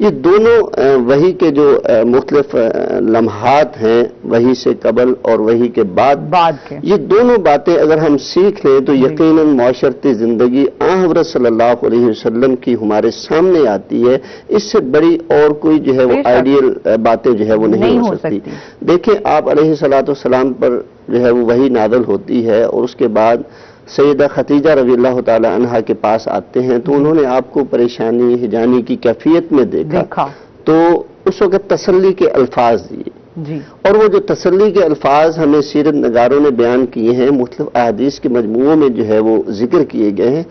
یہ دونوں وحی کے جو مختلف لمحات ہیں، وحی سے قبل اور وحی کے بعد کے یہ دونوں باتیں اگر ہم سیکھ لیں تو یقیناً معاشرتی زندگی آن حضرت صلی اللہ علیہ وسلم کی ہمارے سامنے آتی ہے. اس سے بڑی اور کوئی جو ہے وہ آئیڈیل باتیں جو ہے وہ نہیں ہو سکتی. دیکھیں آپ علیہ الصلوۃ والسلام پر جو ہے وہ وحی نازل ہوتی ہے اور اس کے بعد سیدہ خدیجہ رضی اللہ تعالی عنہا کے پاس آتے ہیں تو انہوں نے آپ کو پریشانی ہجانی کی کیفیت میں دیکھا تو اس وقت تسلی کے الفاظ دیے اور وہ جو تسلی کے الفاظ ہمیں سیرت نگاروں نے بیان کیے ہیں، مختلف احادیث کے مجموعوں میں جو ہے وہ ذکر کیے گئے ہیں،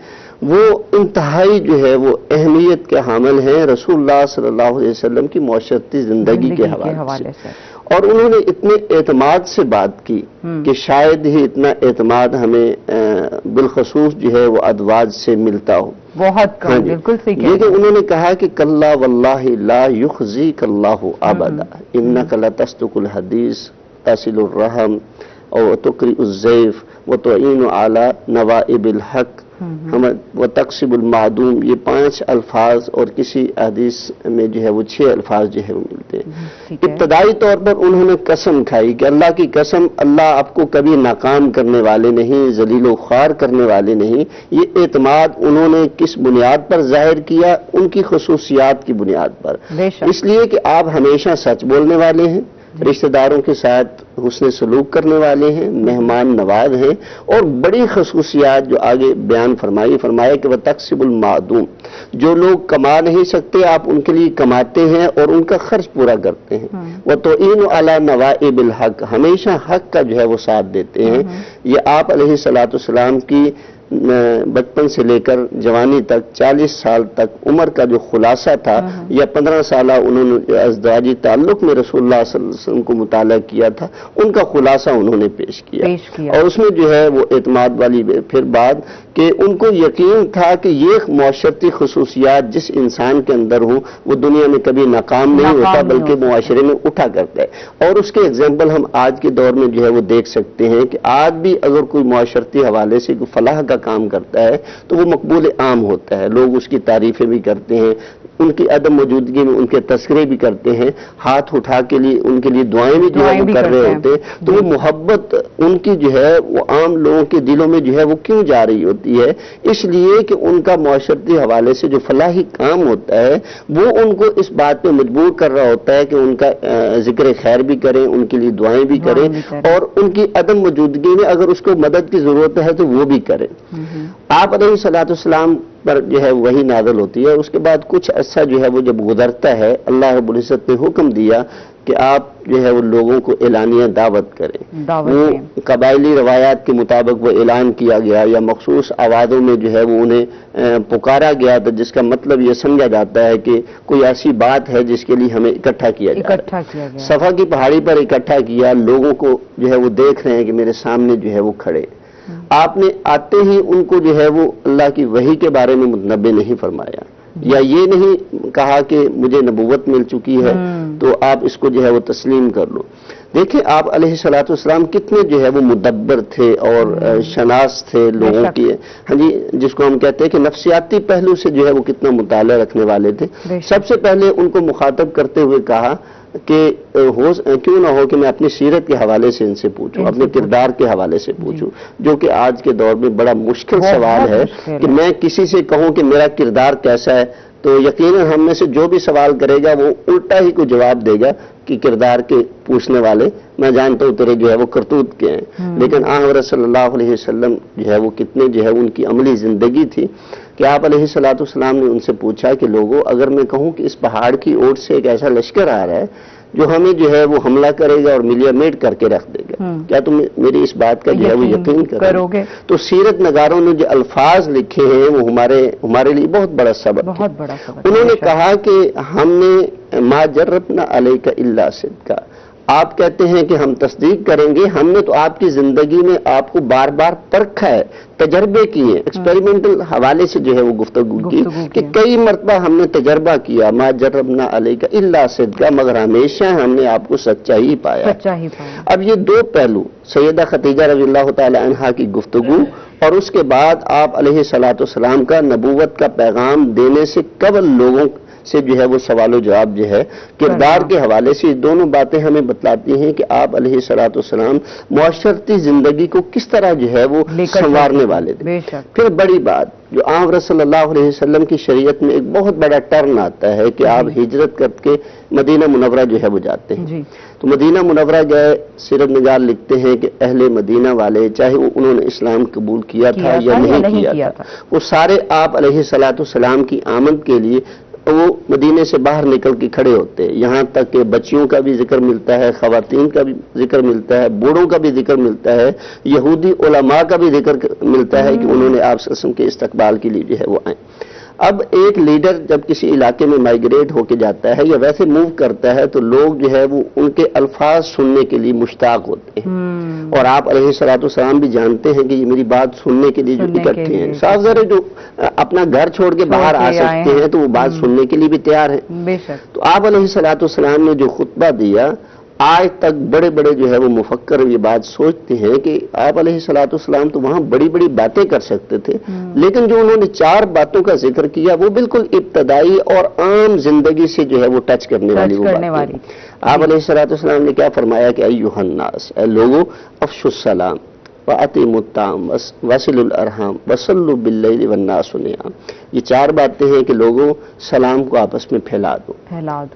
وہ انتہائی جو ہے وہ اہمیت کے حامل ہیں رسول اللہ صلی اللہ علیہ وسلم کی معاشرتی زندگی کے حوالے سے. اور انہوں نے اتنے اعتماد سے بات کی کہ شاید ہی اتنا اعتماد ہمیں بالخصوص جو ہے وہ ادواج سے ملتا ہو. بہت کم. بالکل صحیح. لیکن انہوں نے کہا کہ کلا واللہ لا یخزیک اللہ ابدا انک لتصدق الحدیث تصل الرحم اور تقری الضیف وتعین علی نوائب الحق وتقسب المعدوم. یہ 5 الفاظ اور کسی حدیث میں جو ہے وہ 6 الفاظ جو ہے وہ ملتے ہیں. ابتدائی طور پر انہوں نے قسم کھائی کہ اللہ کی قسم، اللہ آپ کو کبھی ناکام کرنے والے نہیں، ذلیل و خوار کرنے والے نہیں. یہ اعتماد انہوں نے کس بنیاد پر ظاہر کیا؟ ان کی خصوصیات کی بنیاد پر. اس لیے کہ آپ ہمیشہ سچ بولنے والے ہیں، رشتہ داروں کے ساتھ حسن سلوک کرنے والے ہیں، مہمان نواز ہیں، اور بڑی خصوصیات جو آگے بیان فرمایا کہ وہ تقسب المعدوم، جو لوگ کما نہیں سکتے آپ ان کے لیے کماتے ہیں اور ان کا خرچ پورا کرتے ہیں. وہ توعین علی نوائب الحق، ہمیشہ حق کا جو ہے وہ ساتھ دیتے ہیں. یہ آپ علیہ الصلوۃ والسلام کی بچپن سے لے کر جوانی تک 40 سال تک عمر کا جو خلاصہ تھا، یا 15 سالہ انہوں نے ازدواجی تعلق میں رسول اللہ صلی اللہ علیہ وسلم کو مطالعہ کیا تھا، ان کا خلاصہ انہوں نے پیش کیا. اور اس میں جو ہے وہ اعتماد والی پھر بات کہ ان کو یقین تھا کہ یہ معاشرتی خصوصیات جس انسان کے اندر ہوں وہ دنیا میں کبھی ناکام نہیں ہوتا بلکہ معاشرے میں اٹھا کرتا ہے. اور اس کے ایگزامپل ہم آج کے دور میں جو ہے وہ دیکھ سکتے ہیں کہ آج بھی اگر کوئی معاشرتی حوالے سے کوئی فلاح کا کام کرتا ہے تو وہ مقبول عام ہوتا ہے، لوگ اس کی تعریفیں بھی کرتے ہیں، ان کی عدم موجودگی میں ان کے تذکرے بھی کرتے ہیں، ہاتھ اٹھا کے لیے ان کے لیے دعائیں بھی جو ہے وہ کر رہے ہوتے ہیں. تو وہ محبت ان کی جو ہے وہ عام لوگوں کے دلوں میں جو ہے وہ کیوں جا رہی ہوتی ہے؟ اس لیے کہ ان کا معاشرتی حوالے سے جو فلاحی کام ہوتا ہے وہ ان کو اس بات پہ مجبور کر رہا ہوتا ہے کہ ان کا ذکر خیر بھی کریں، ان کے لیے دعائیں بھی کریں، اور ان کی عدم موجودگی میں اگر اس کو مدد کی ضرورت ہے تو وہ بھی کریں. آپ علیہ الصلوۃ والسلام پر جو ہے وہی نازل ہوتی ہے. اس کے بعد کچھ عرصہ جو ہے وہ جب گزرتا ہے، اللہ رب العزت نے حکم دیا کہ آپ جو ہے وہ لوگوں کو اعلانیہ دعوت کریں. وہ قبائلی روایات کے مطابق وہ اعلان کیا گیا یا مخصوص آوازوں میں جو ہے وہ انہیں پکارا گیا تھا، جس کا مطلب یہ سمجھا جاتا ہے کہ کوئی ایسی بات ہے جس کے لیے ہمیں اکٹھا کیا جائے. صفا کی پہاڑی پر اکٹھا کیا، لوگوں کو جو ہے وہ دیکھ رہے ہیں کہ میرے سامنے جو ہے وہ کھڑے. آپ نے آتے ہی ان کو جو ہے وہ اللہ کی وحی کے بارے میں متنبع نہیں فرمایا، یا یہ نہیں کہا کہ مجھے نبوت مل چکی ہے تو آپ اس کو جو ہے وہ تسلیم کر لو. دیکھیں آپ علیہ الصلوۃ والسلام کتنے جو ہے وہ مدبر تھے اور شناس تھے لوگوں کی، ہاں جی، جس کو ہم کہتے ہیں کہ نفسیاتی پہلو سے جو ہے وہ کتنا مطالعہ رکھنے والے تھے. سب سے پہلے ان کو مخاطب کرتے ہوئے کہا کہ کیوں نہ ہو کہ میں اپنی سیرت کے حوالے سے ان سے پوچھوں، اپنے کردار کے حوالے سے پوچھوں، جو کہ آج کے دور میں بڑا مشکل سوال ہے کہ میں کسی سے کہوں کہ میرا کردار کیسا ہے تو یقیناً ہم میں سے جو بھی سوال کرے گا وہ الٹا ہی کو جواب دے گا کہ کردار کے پوچھنے والے میں جانتا ہوں تیرے جو ہے وہ کرتوت کے ہیں. لیکن آن حضرت صلی اللہ علیہ وسلم جو ہے وہ کتنے جو ہے ان کی عملی زندگی تھی کہ آپ علیہ الصلوۃ والسلام نے ان سے پوچھا کہ لوگوں اگر میں کہوں کہ اس پہاڑ کی اوٹ سے ایک ایسا لشکر آ رہا ہے جو ہمیں جو ہے وہ حملہ کرے گا اور ملیا میٹ کر کے رکھ دے گا، کیا تم میری اس بات کا جو ہے وہ یقین کرو گے؟ تو سیرت نگاروں نے جو الفاظ لکھے ہیں وہ ہمارے لیے بہت بڑا سبق. انہوں نے کہا کہ ہم نے ما جربنا علیک الا صدقا، آپ کہتے ہیں کہ ہم تصدیق کریں گے، ہم نے تو آپ کی زندگی میں آپ کو بار بار پرکھا ہے، تجربے کیے، ایکسپیریمنٹل حوالے سے جو ہے وہ گفتگو کی کہ کئی مرتبہ ہم نے تجربہ کیا، ما جربنا علیک الا صدقا، مگر ہمیشہ ہم نے آپ کو سچائی ہی پایا. اب یہ دو پہلو، سیدہ خدیجہ رضی اللہ تعالی عنہا کی گفتگو اور اس کے بعد آپ علیہ الصلوۃ والسلام کا نبوت کا پیغام دینے سے قبل لوگوں سے جو ہے وہ سوال و جواب جو ہے کردار کے حوالے سے، یہ دونوں باتیں ہمیں بتلاتی ہیں کہ آپ علیہ الصلوۃ والسلام معاشرتی زندگی کو کس طرح جو ہے وہ سنوارنے والے تھے۔ پھر بڑی بات جو عام رسول صلی اللہ علیہ وسلم کی شریعت میں ایک بہت بڑا ٹرن آتا ہے کہ آپ ہجرت کر کے مدینہ منورہ جو ہے وہ جاتے ہیں۔ تو مدینہ منورہ گئے، سیرت نگار لکھتے ہیں کہ اہل مدینہ والے، چاہے انہوں نے اسلام قبول کیا تھا یا نہیں کیا تھا، وہ سارے آپ علیہ الصلوۃ والسلام کی آمد کے لیے وہ مدینے سے باہر نکل کے کھڑے ہوتے ہیں، یہاں تک کہ بچیوں کا بھی ذکر ملتا ہے، خواتین کا بھی ذکر ملتا ہے، بوڑھوں کا بھی ذکر ملتا ہے، یہودی علماء کا بھی ذکر ملتا ہے کہ انہوں نے آپ صلی اللہ علیہ وسلم کے استقبال کے لیے جو ہے وہ آئے۔ اب ایک لیڈر جب کسی علاقے میں مائگریٹ ہو کے جاتا ہے یا ویسے موو کرتا ہے تو لوگ جو ہے وہ ان کے الفاظ سننے کے لیے مشتاق ہوتے ہیں، اور آپ علیہ الصلوۃ والسلام بھی جانتے ہیں کہ یہ میری بات سننے کے لیے جو اکٹھے ہیں، صاف ظاہر جو اپنا گھر چھوڑ کے باہر آ سکتے ہیں تو وہ بات سننے کے لیے بھی تیار ہیں۔ تو آپ علیہ الصلوۃ والسلام نے جو خطبہ دیا، آج تک بڑے بڑے جو ہے وہ مفکر یہ بات سوچتے ہیں کہ آپ علیہ الصلوۃ والسلام تو وہاں بڑی بڑی باتیں کر سکتے تھے، لیکن جو انہوں نے 4 باتوں کا ذکر کیا وہ بالکل ابتدائی اور عام زندگی سے جو ہے وہ ٹچ کرنے والی وہ باتیں۔ آپ علیہ الصلوۃ والسلام نے کیا فرمایا کہ ایھا الناس، اے لوگو، افشوا السلام وَأَطِیمُوا الطَّعَامَ وَصِلُوا الْأَرْحَامَ وَصَلُّوا بِاللَّیلِ وَالنَّاسُ نِیَامٌ۔ یہ 4 باتیں ہیں کہ لوگوں سلام کو آپس میں پھیلا دو،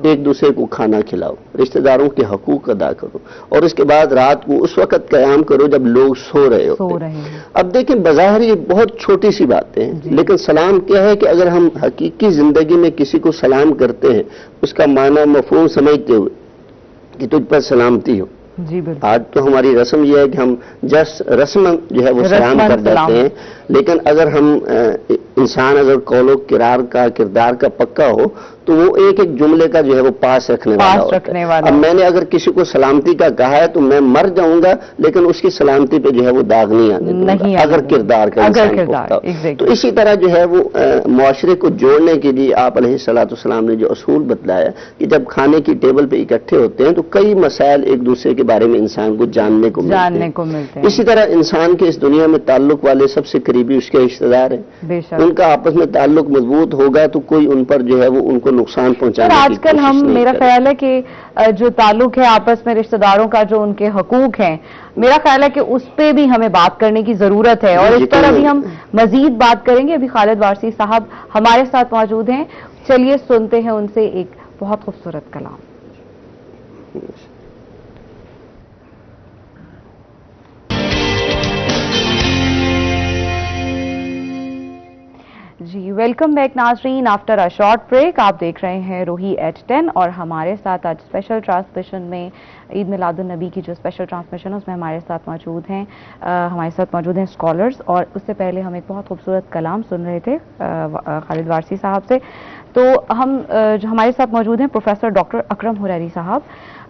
ایک دوسرے کو کھانا کھلاؤ، رشتہ داروں کے حقوق ادا کرو، اور اس کے بعد رات کو اس وقت قیام کرو جب لوگ سو رہے ہوتے ہیں۔ اب دیکھیں بظاہر یہ بہت چھوٹی سی باتیں ہیں، لیکن سلام کیا ہے کہ اگر ہم حقیقی زندگی میں کسی کو سلام کرتے ہیں، اس کا معنی مفہوم سمجھتے ہوئے کہ تجھ پر سلامتی ہو۔ آج تو ہماری رسم یہ ہے کہ ہم جسٹ رسم جو ہے وہ سلام کر دیتے ہیں، لیکن اگر ہم انسان اگر قول و کردار کا پکا ہو تو وہ ایک ایک جملے کا جو ہے وہ پاس رکھنے والا ہوتا ہے۔ اب میں نے اگر کسی کو سلامتی کا کہا ہے تو میں مر جاؤں گا لیکن اس کی سلامتی پہ جو ہے وہ داغ نہیں آنے دوں گا اگر کردار کا انسان پختہ ہو۔ تو اسی طرح جو ہے وہ معاشرے کو جوڑنے کے لیے آپ علیہ الصلوۃ والسلام نے جو اصول بتلایا کہ جب کھانے کی ٹیبل پہ اکٹھے ہوتے ہیں تو کئی مسائل ایک دوسرے کے بارے میں انسان کو جاننے کو ملتے ہیں۔ اسی طرح انسان کے اس دنیا میں تعلق والے سب سے قریبی اس کے رشتہ دار ہیں، ان کا آپس میں تعلق مضبوط ہوگا تو کوئی ان پر جو ہے وہ ان کو نقصان پہنچانے کی آج کل ہم میرا خیال ہے کہ جو تعلق ہے آپس میں رشتہ داروں کا، جو ان کے حقوق ہیں، میرا خیال ہے کہ اس پہ بھی ہمیں بات کرنے کی ضرورت ہے، اور اس پر ابھی ہم مزید بات کریں گے۔ ابھی خالد وارثی صاحب ہمارے ساتھ موجود ہیں، چلیے سنتے ہیں ان سے ایک بہت خوبصورت کلام۔ جی ویلکم بیک ناظرین، آفٹر اے شارٹ بریک آپ دیکھ رہے ہیں روہی ایٹ 10، اور ہمارے ساتھ آج اسپیشل ٹرانسمیشن میں عید میلاد النبی کی جو اسپیشل ٹرانسمیشن ہے اس میں ہمارے ساتھ موجود ہیں اسکالرز، اور اس سے پہلے ہم ایک بہت خوبصورت کلام سن رہے تھے خالد وارثی صاحب سے۔ تو ہم جو ہمارے ساتھ موجود ہیں پروفیسر ڈاکٹر اکرم حریری صاحب،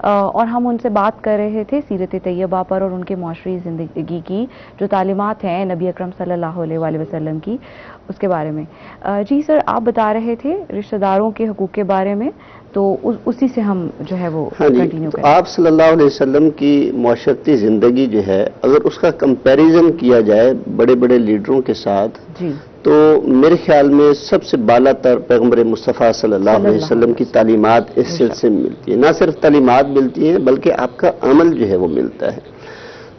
اور ہم ان سے بات کر رہے تھے سیرت طیبہ پر اور ان کے معاشری زندگی کی جو تعلیمات ہیں نبی اکرم صلی اللہ علیہ وآلہ وسلم کی، اس کے بارے میں۔ جی سر، آپ بتا رہے تھے رشتہ داروں کے حقوق کے بارے میں، تو اسی سے ہم جو ہے وہ کنٹینیو کریں۔ آپ صلی اللہ علیہ وسلم کی معاشرتی زندگی جو ہے اگر اس کا کمپیریزن کیا جائے بڑے بڑے لیڈروں کے ساتھ، جی، تو میرے خیال میں سب سے بالا تر پیغمبر مصطفیٰ صلی اللہ علیہ وسلم کی تعلیمات اس سلسلے میں ملتی ہیں۔ نہ صرف تعلیمات ملتی ہیں بلکہ آپ کا عمل جو ہے وہ ملتا ہے۔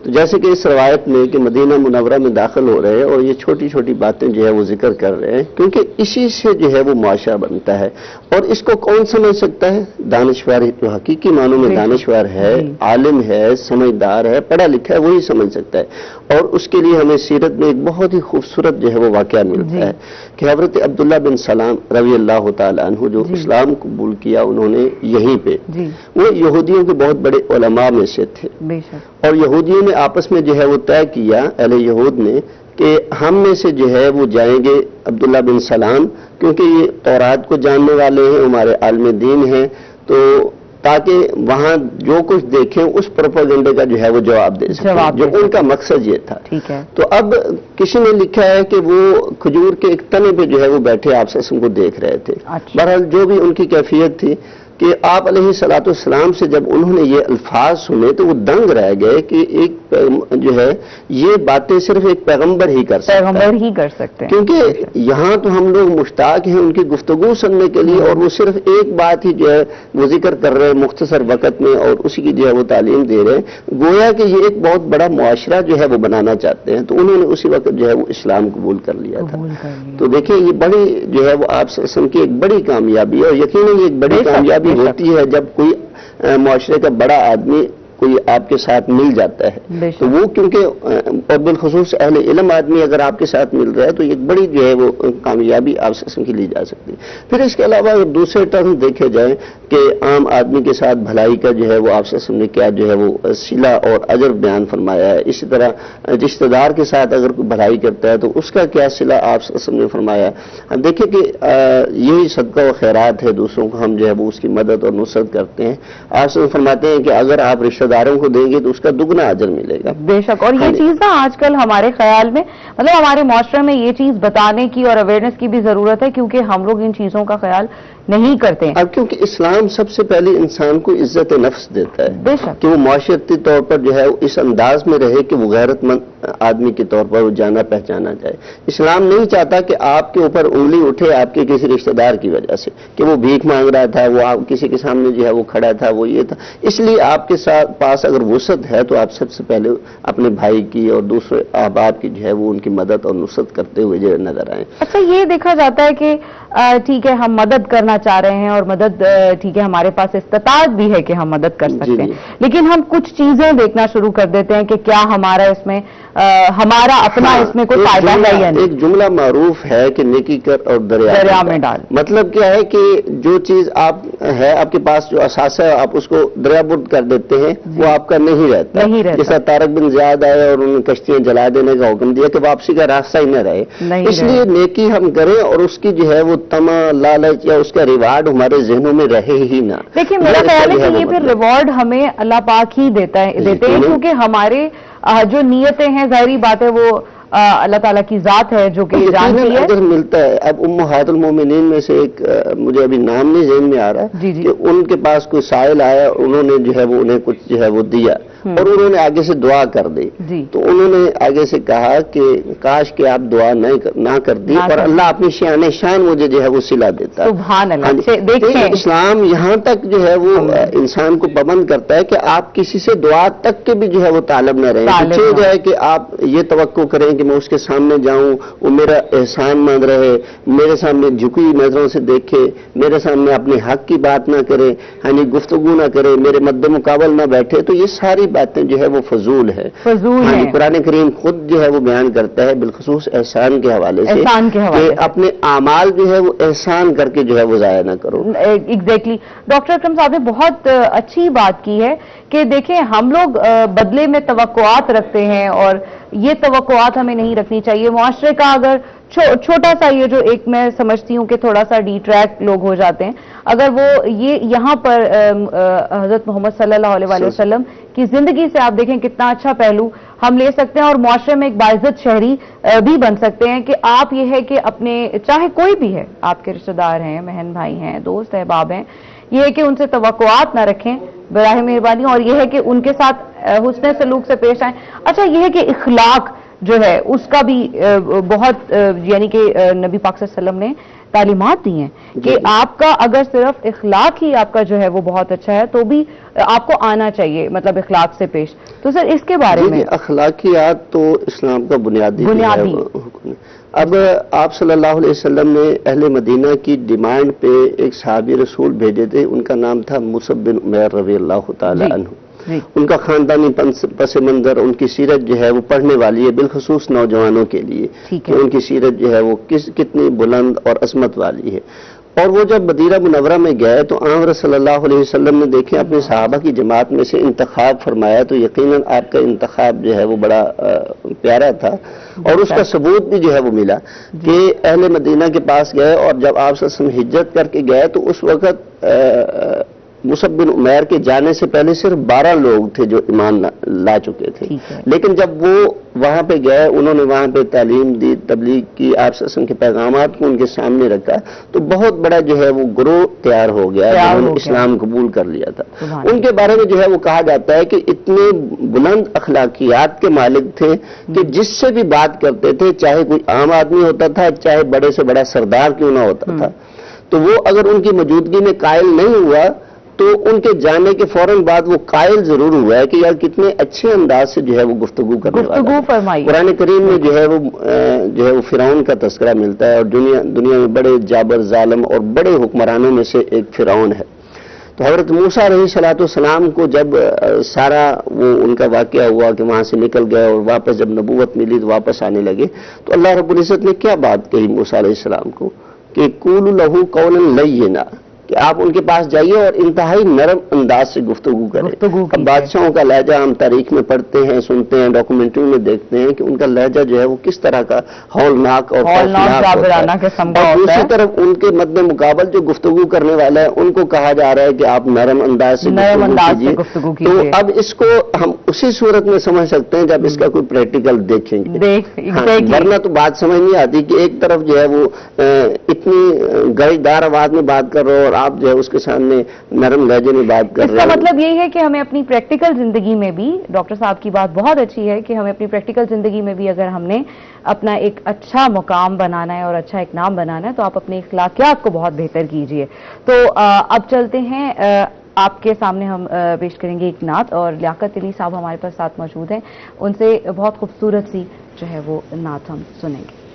تو جیسے کہ اس روایت میں کہ مدینہ منورہ میں داخل ہو رہے ہیں اور یہ چھوٹی چھوٹی باتیں جو ہے وہ ذکر کر رہے ہیں، کیونکہ اسی سے جو ہے وہ معاشرہ بنتا ہے، اور اس کو کون سمجھ سکتا ہے؟ دانشور، جو حقیقی معنوں میں دانشور ہے، عالم ہے، سمجھدار ہے، پڑھا لکھا ہے، وہی سمجھ سکتا ہے۔ اور اس کے لیے ہمیں سیرت میں ایک بہت ہی خوبصورت جو ہے وہ واقعہ ملتا ہے کہ حضرت عبداللہ بن سلام رضی اللہ تعالیٰ عنہ جو اسلام قبول کیا انہوں نے یہیں پہ، وہ یہودیوں کے بہت بڑے علماء میں سے تھے، اور یہودیوں نے آپس میں جو ہے وہ طے کیا، اہل یہود نے، کہ ہم میں سے جو ہے وہ جائیں گے عبداللہ بن سلام، کیونکہ یہ تورات کو جاننے والے ہیں، ہمارے عالم دین ہیں، تو تاکہ وہاں جو کچھ دیکھیں اس پروپیگنڈے کا جو ہے وہ جواب دے سکیں، جو ان کا مقصد یہ تھا۔ تو اب کسی نے لکھا ہے کہ وہ کھجور کے ایک تنے پہ جو ہے وہ بیٹھے آپ کو دیکھ رہے تھے۔ بہرحال جو بھی ان کی کیفیت تھی، کہ آپ علیہ الصلوۃ والسلام سے جب انہوں نے یہ الفاظ سنے تو وہ دنگ رہ گئے کہ ایک جو ہے یہ باتیں صرف ایک پیغمبر ہی کر سکتے ہیں، کیونکہ یہاں تو ہم لوگ مشتاق ہیں ان کی گفتگو سننے کے لیے، اور وہ صرف ایک بات ہی جو ہے وہ ذکر کر رہے ہیں مختصر وقت میں، اور اسی کی جو ہے وہ تعلیم دے رہے ہیں، گویا کہ یہ ایک بہت بڑا معاشرہ جو ہے وہ بنانا چاہتے ہیں، تو انہوں نے اسی وقت جو ہے وہ اسلام قبول کر لیا تھا۔ تو دیکھیں یہ بڑی جو ہے وہ آپ صلی اللہ علیہ وسلم کی ایک بڑی کامیابی ہے، اور یقیناً یہ ایک بڑی کامیابی ہوتی ہے جب کوئی معاشرے کا بڑا آدمی کوئی آپ کے ساتھ مل جاتا ہے، تو وہ کیونکہ اور بالخصوص اہل علم آدمی اگر آپ کے ساتھ مل رہا ہے تو ایک بڑی جو ہے وہ کامیابی آپ سے کی لی جا سکتی ہے۔ پھر اس کے علاوہ اگر دوسرے ٹرم دیکھے جائیں کہ عام آدمی کے ساتھ بھلائی کا جو ہے وہ آپ سے نے کیا جو ہے وہ صلہ اور اجر بیان فرمایا ہے، اسی طرح رشتہ دار کے ساتھ اگر کوئی بھلائی کرتا ہے تو اس کا کیا صلہ آپ نے فرمایا۔ اب دیکھیں کہ یہی صدقہ و خیرات ہے، دوسروں کو ہم جو ہے وہ اس کی مدد اور نصرت کرتے ہیں۔ آپ فرماتے ہیں کہ اگر آپ رشتہ داروں کو دیں گے تو اس کا دگنا اجر ملے گا۔ بے شک، اور یہ چیز نا آج کل ہمارے خیال میں مطلب ہمارے معاشرے میں یہ چیز بتانے کی اور اویئرنیس کی بھی ضرورت ہے، کیونکہ ہم لوگ ان چیزوں کا خیال نہیں کرتے ہیں۔ اب کیونکہ اسلام سب سے پہلے انسان کو عزت نفس دیتا ہے، بے شک، کہ وہ معاشرتی طور پر جو ہے اس انداز میں رہے کہ وہ غیرت مند آدمی کے طور پر وہ جانا پہچانا جائے۔ اسلام نہیں چاہتا کہ آپ کے اوپر انگلی اٹھے آپ کے کسی رشتہ دار کی وجہ سے، کہ وہ بھیک مانگ رہا تھا، وہ کسی کے سامنے جو ہے وہ کھڑا تھا، وہ یہ تھا۔ اس لیے آپ کے پاس اگر وسعت ہے تو آپ سب سے پہلے اپنے بھائی کی اور دوسرے احباب کی جو ہے وہ ان کی مدد اور نصرت کرتے ہوئے جو نظر آئیں۔ اچھا، یہ دیکھا جاتا ہے کہ ٹھیک ہے ہم مدد کرنا چاہ رہے ہیں، اور مدد ٹھیک ہے ہمارے پاس استطاعت بھی ہے کہ ہم مدد کر سکتے ہیں، لیکن ہم کچھ چیزیں دیکھنا شروع کر دیتے ہیں کہ کیا ہمارا اس میں ہمارا اپنا اس میں کوئی فائدہ ہے یا نہیں۔ ایک جملہ معروف ہے کہ نیکی کر اور دریا میں ڈال۔ مطلب کیا ہے کہ جو چیز آپ ہے آپ کے پاس جو اثاثہ ہے آپ اس کو دریا برد کر دیتے ہیں، وہ آپ کا نہیں رہتا۔ جیسا طارق بن زیاد آئے اور انہوں نے کشتیاں جلا دینے کا حکم دیا کہ واپسی کا راستہ ہی نہ رہے۔ اس لیے نیکی ہم کریں اور اس کی جو ہے وہ طمع لالچ یا اس کا ریوارڈ ہمارے ذہنوں میں رہے ہی نہ۔ دیکھیں میرا خیال ہے کہ یہ پھر ریوارڈ ہمیں اللہ پاک ہی دیتے ہیں، کیونکہ ہمارے جو نیتیں ہیں ظاہری بات ہے وہ اللہ تعالیٰ کی ذات ہے جو کہ جانتی ہے۔ اگر ملتا ہے، اب امہات المومنین میں سے ایک مجھے ابھی نام نہیں ذہن میں آ رہا کہ ان کے پاس کوئی سائل آیا، انہوں نے جو ہے وہ انہیں کچھ جو ہے وہ دیا اور انہوں نے آگے سے دعا کر دی، تو انہوں نے آگے سے کہا کہ کاش کہ آپ دعا نہ کر دی اور اللہ اپنی شان شان مجھے جو ہے وہ صلہ دیتا۔ سبحان اللہ۔ دیکھیں اسلام یہاں تک جو ہے وہ انسان کو پابند کرتا ہے کہ آپ کسی سے دعا تک کے بھی جو ہے وہ طالب نہ رہیں، جو ہے کہ آپ یہ توقع کریں کہ میں اس کے سامنے جاؤں، وہ میرا احسان مند رہے، میرے سامنے جھکی نظروں سے دیکھے، میرے سامنے اپنے حق کی بات نہ کرے، یعنی گفتگو نہ کرے، میرے مد مقابل نہ بیٹھے، تو یہ ساری باتیں جو ہے وہ فضول ہے۔ قرآن کریم خود جو ہے وہ بیان کرتا ہے بالخصوص احسان کے حوالے سے کہ اپنے اعمال جو ہے وہ احسان کر کے جو ہے وہ ضائع نہ کرو۔ ایگزیکٹلی، ڈاکٹر اکرم صاحب نے بہت اچھی بات کی ہے کہ دیکھیں ہم لوگ بدلے میں توقعات رکھتے ہیں، اور یہ توقعات ہمیں نہیں رکھنی چاہیے۔ معاشرے کا اگر چھوٹا سا یہ جو ایک میں سمجھتی ہوں کہ تھوڑا سا ڈیٹریکٹ لوگ ہو جاتے ہیں، اگر وہ یہ یہاں پر حضرت محمد صلی اللہ علیہ وسلم کی زندگی سے آپ دیکھیں کتنا اچھا پہلو ہم لے سکتے ہیں، اور معاشرے میں ایک باعزت شہری بھی بن سکتے ہیں کہ آپ یہ ہے کہ اپنے چاہے کوئی بھی ہے، آپ کے رشتہ دار ہیں، بہن بھائی ہیں، دوست احباب ہیں، یہ ہے کہ ان سے توقعات نہ رکھیں براہ مہربانی، اور یہ ہے کہ ان کے ساتھ حسن سلوک سے پیش آئیں۔ اچھا، یہ ہے کہ اخلاق جو ہے اس کا بھی بہت یعنی کہ نبی پاک صلی اللہ علیہ وسلم نے تعلیمات دی ہیں کہ آپ کا اگر صرف اخلاق ہی آپ کا جو ہے وہ بہت اچھا ہے تو بھی آپ کو آنا چاہیے مطلب اخلاق سے پیش۔ تو سر اس کے بارے میں اخلاقیات تو اسلام کا بنیادی حکم ہے۔ اب آپ صلی اللہ علیہ وسلم نے اہل مدینہ کی ڈیمانڈ پہ ایک صحابی رسول بھیجے تھے، ان کا نام تھا مصعب بن عمیر رضی اللہ تعالی عنہ۔ ان کا خاندانی پس منظر، ان کی سیرت جو ہے وہ پڑھنے والی ہے بالخصوص نوجوانوں کے لیے کہ ان کی سیرت جو ہے وہ کتنی بلند اور عظمت والی ہے۔ اور وہ جب مدینہ منورہ میں گئے تو آن صلی اللہ علیہ وسلم نے دیکھیں اپنے صحابہ کی جماعت میں سے انتخاب فرمایا، تو یقیناً آپ کا انتخاب جو ہے وہ بڑا پیارا تھا، اور اس کا ثبوت بھی جو ہے وہ ملا کہ اہل مدینہ کے پاس گئے، اور جب آپ صلی اللہ علیہ وسلم ہجرت کر کے گئے تو اس وقت مصعب بن عمیر کے جانے سے پہلے صرف 12 لوگ تھے جو ایمان لا چکے تھے، لیکن جب وہ وہاں پہ گئے، انہوں نے وہاں پہ تعلیم دی، تبلیغ کی، آپ صلی اللہ علیہ وسلم کے پیغامات کو ان کے سامنے رکھا، تو بہت بڑا جو ہے وہ گروہ تیار ہو گیا جنہوں نے اسلام قبول کر لیا تھا۔ ان کے بارے میں جو ہے وہ کہا جاتا ہے کہ اتنے بلند اخلاقیات کے مالک تھے کہ جس سے بھی بات کرتے تھے، چاہے کوئی عام آدمی ہوتا تھا، چاہے بڑے سے بڑا سردار کیوں نہ ہوتا تھا، تو وہ اگر ان کی موجودگی میں قائل نہیں ہوا تو ان کے جانے کے فوراً بعد وہ قائل ضرور ہوا ہے کہ یار کتنے اچھے انداز سے جو ہے وہ گفتگو کرنے والا ہے۔ قرآن کریم میں جو ہے وہ فرعون کا تذکرہ ملتا ہے، اور دنیا میں بڑے جابر ظالم اور بڑے حکمرانوں میں سے ایک فرعون ہے۔ تو حضرت موسیٰ علیہ السلام کو جب سارا وہ ان کا واقعہ ہوا کہ وہاں سے نکل گئے اور واپس جب نبوت ملی تو واپس آنے لگے، تو اللہ رب العزت نے کیا بات کہی موسیٰ علیہ السلام کو کہ قولوا لہ قولا لینا، کہ آپ ان کے پاس جائیے اور انتہائی نرم انداز سے گفتگو کریں۔ اب بادشاہوں کا لہجہ ہم تاریخ میں پڑھتے ہیں، سنتے ہیں، ڈاکومنٹری میں دیکھتے ہیں کہ ان کا لہجہ جو ہے وہ کس طرح کا ہولناک اور دوسری طرف ان کے مد مقابل جو گفتگو کرنے والا ہے ان کو کہا جا رہا ہے کہ آپ نرم انداز سے گفتگو کیجیے۔ تو اب اس کو ہم اسی صورت میں سمجھ سکتے ہیں جب اس کا کوئی پریکٹیکل دیکھیں گے، ورنہ تو بات سمجھ نہیں آتی کہ ایک طرف جو ہے وہ اتنی گرجدار آواز میں بات کر رہے ہو اور آپ جو ہے اس کے سامنے نرم لہجے میں بات کر رہے ہیں۔ اس کا مطلب یہی ہے کہ ہمیں اپنی پریکٹیکل زندگی میں بھی، ڈاکٹر صاحب کی بات بہت اچھی ہے کہ ہمیں اپنی پریکٹیکل زندگی میں بھی اگر ہم نے اپنا ایک اچھا مقام بنانا ہے اور اچھا ایک نام بنانا ہے تو آپ اپنے اخلاقیات کو بہت بہتر کیجئے۔ تو اب چلتے ہیں، آپ کے سامنے ہم پیش کریں گے ایک نعت، اور لیاقت علی صاحب ہمارے پاس ساتھ موجود ہیں، ان سے بہت خوبصورت سی جو ہے وہ نعت ہم سنیں گے۔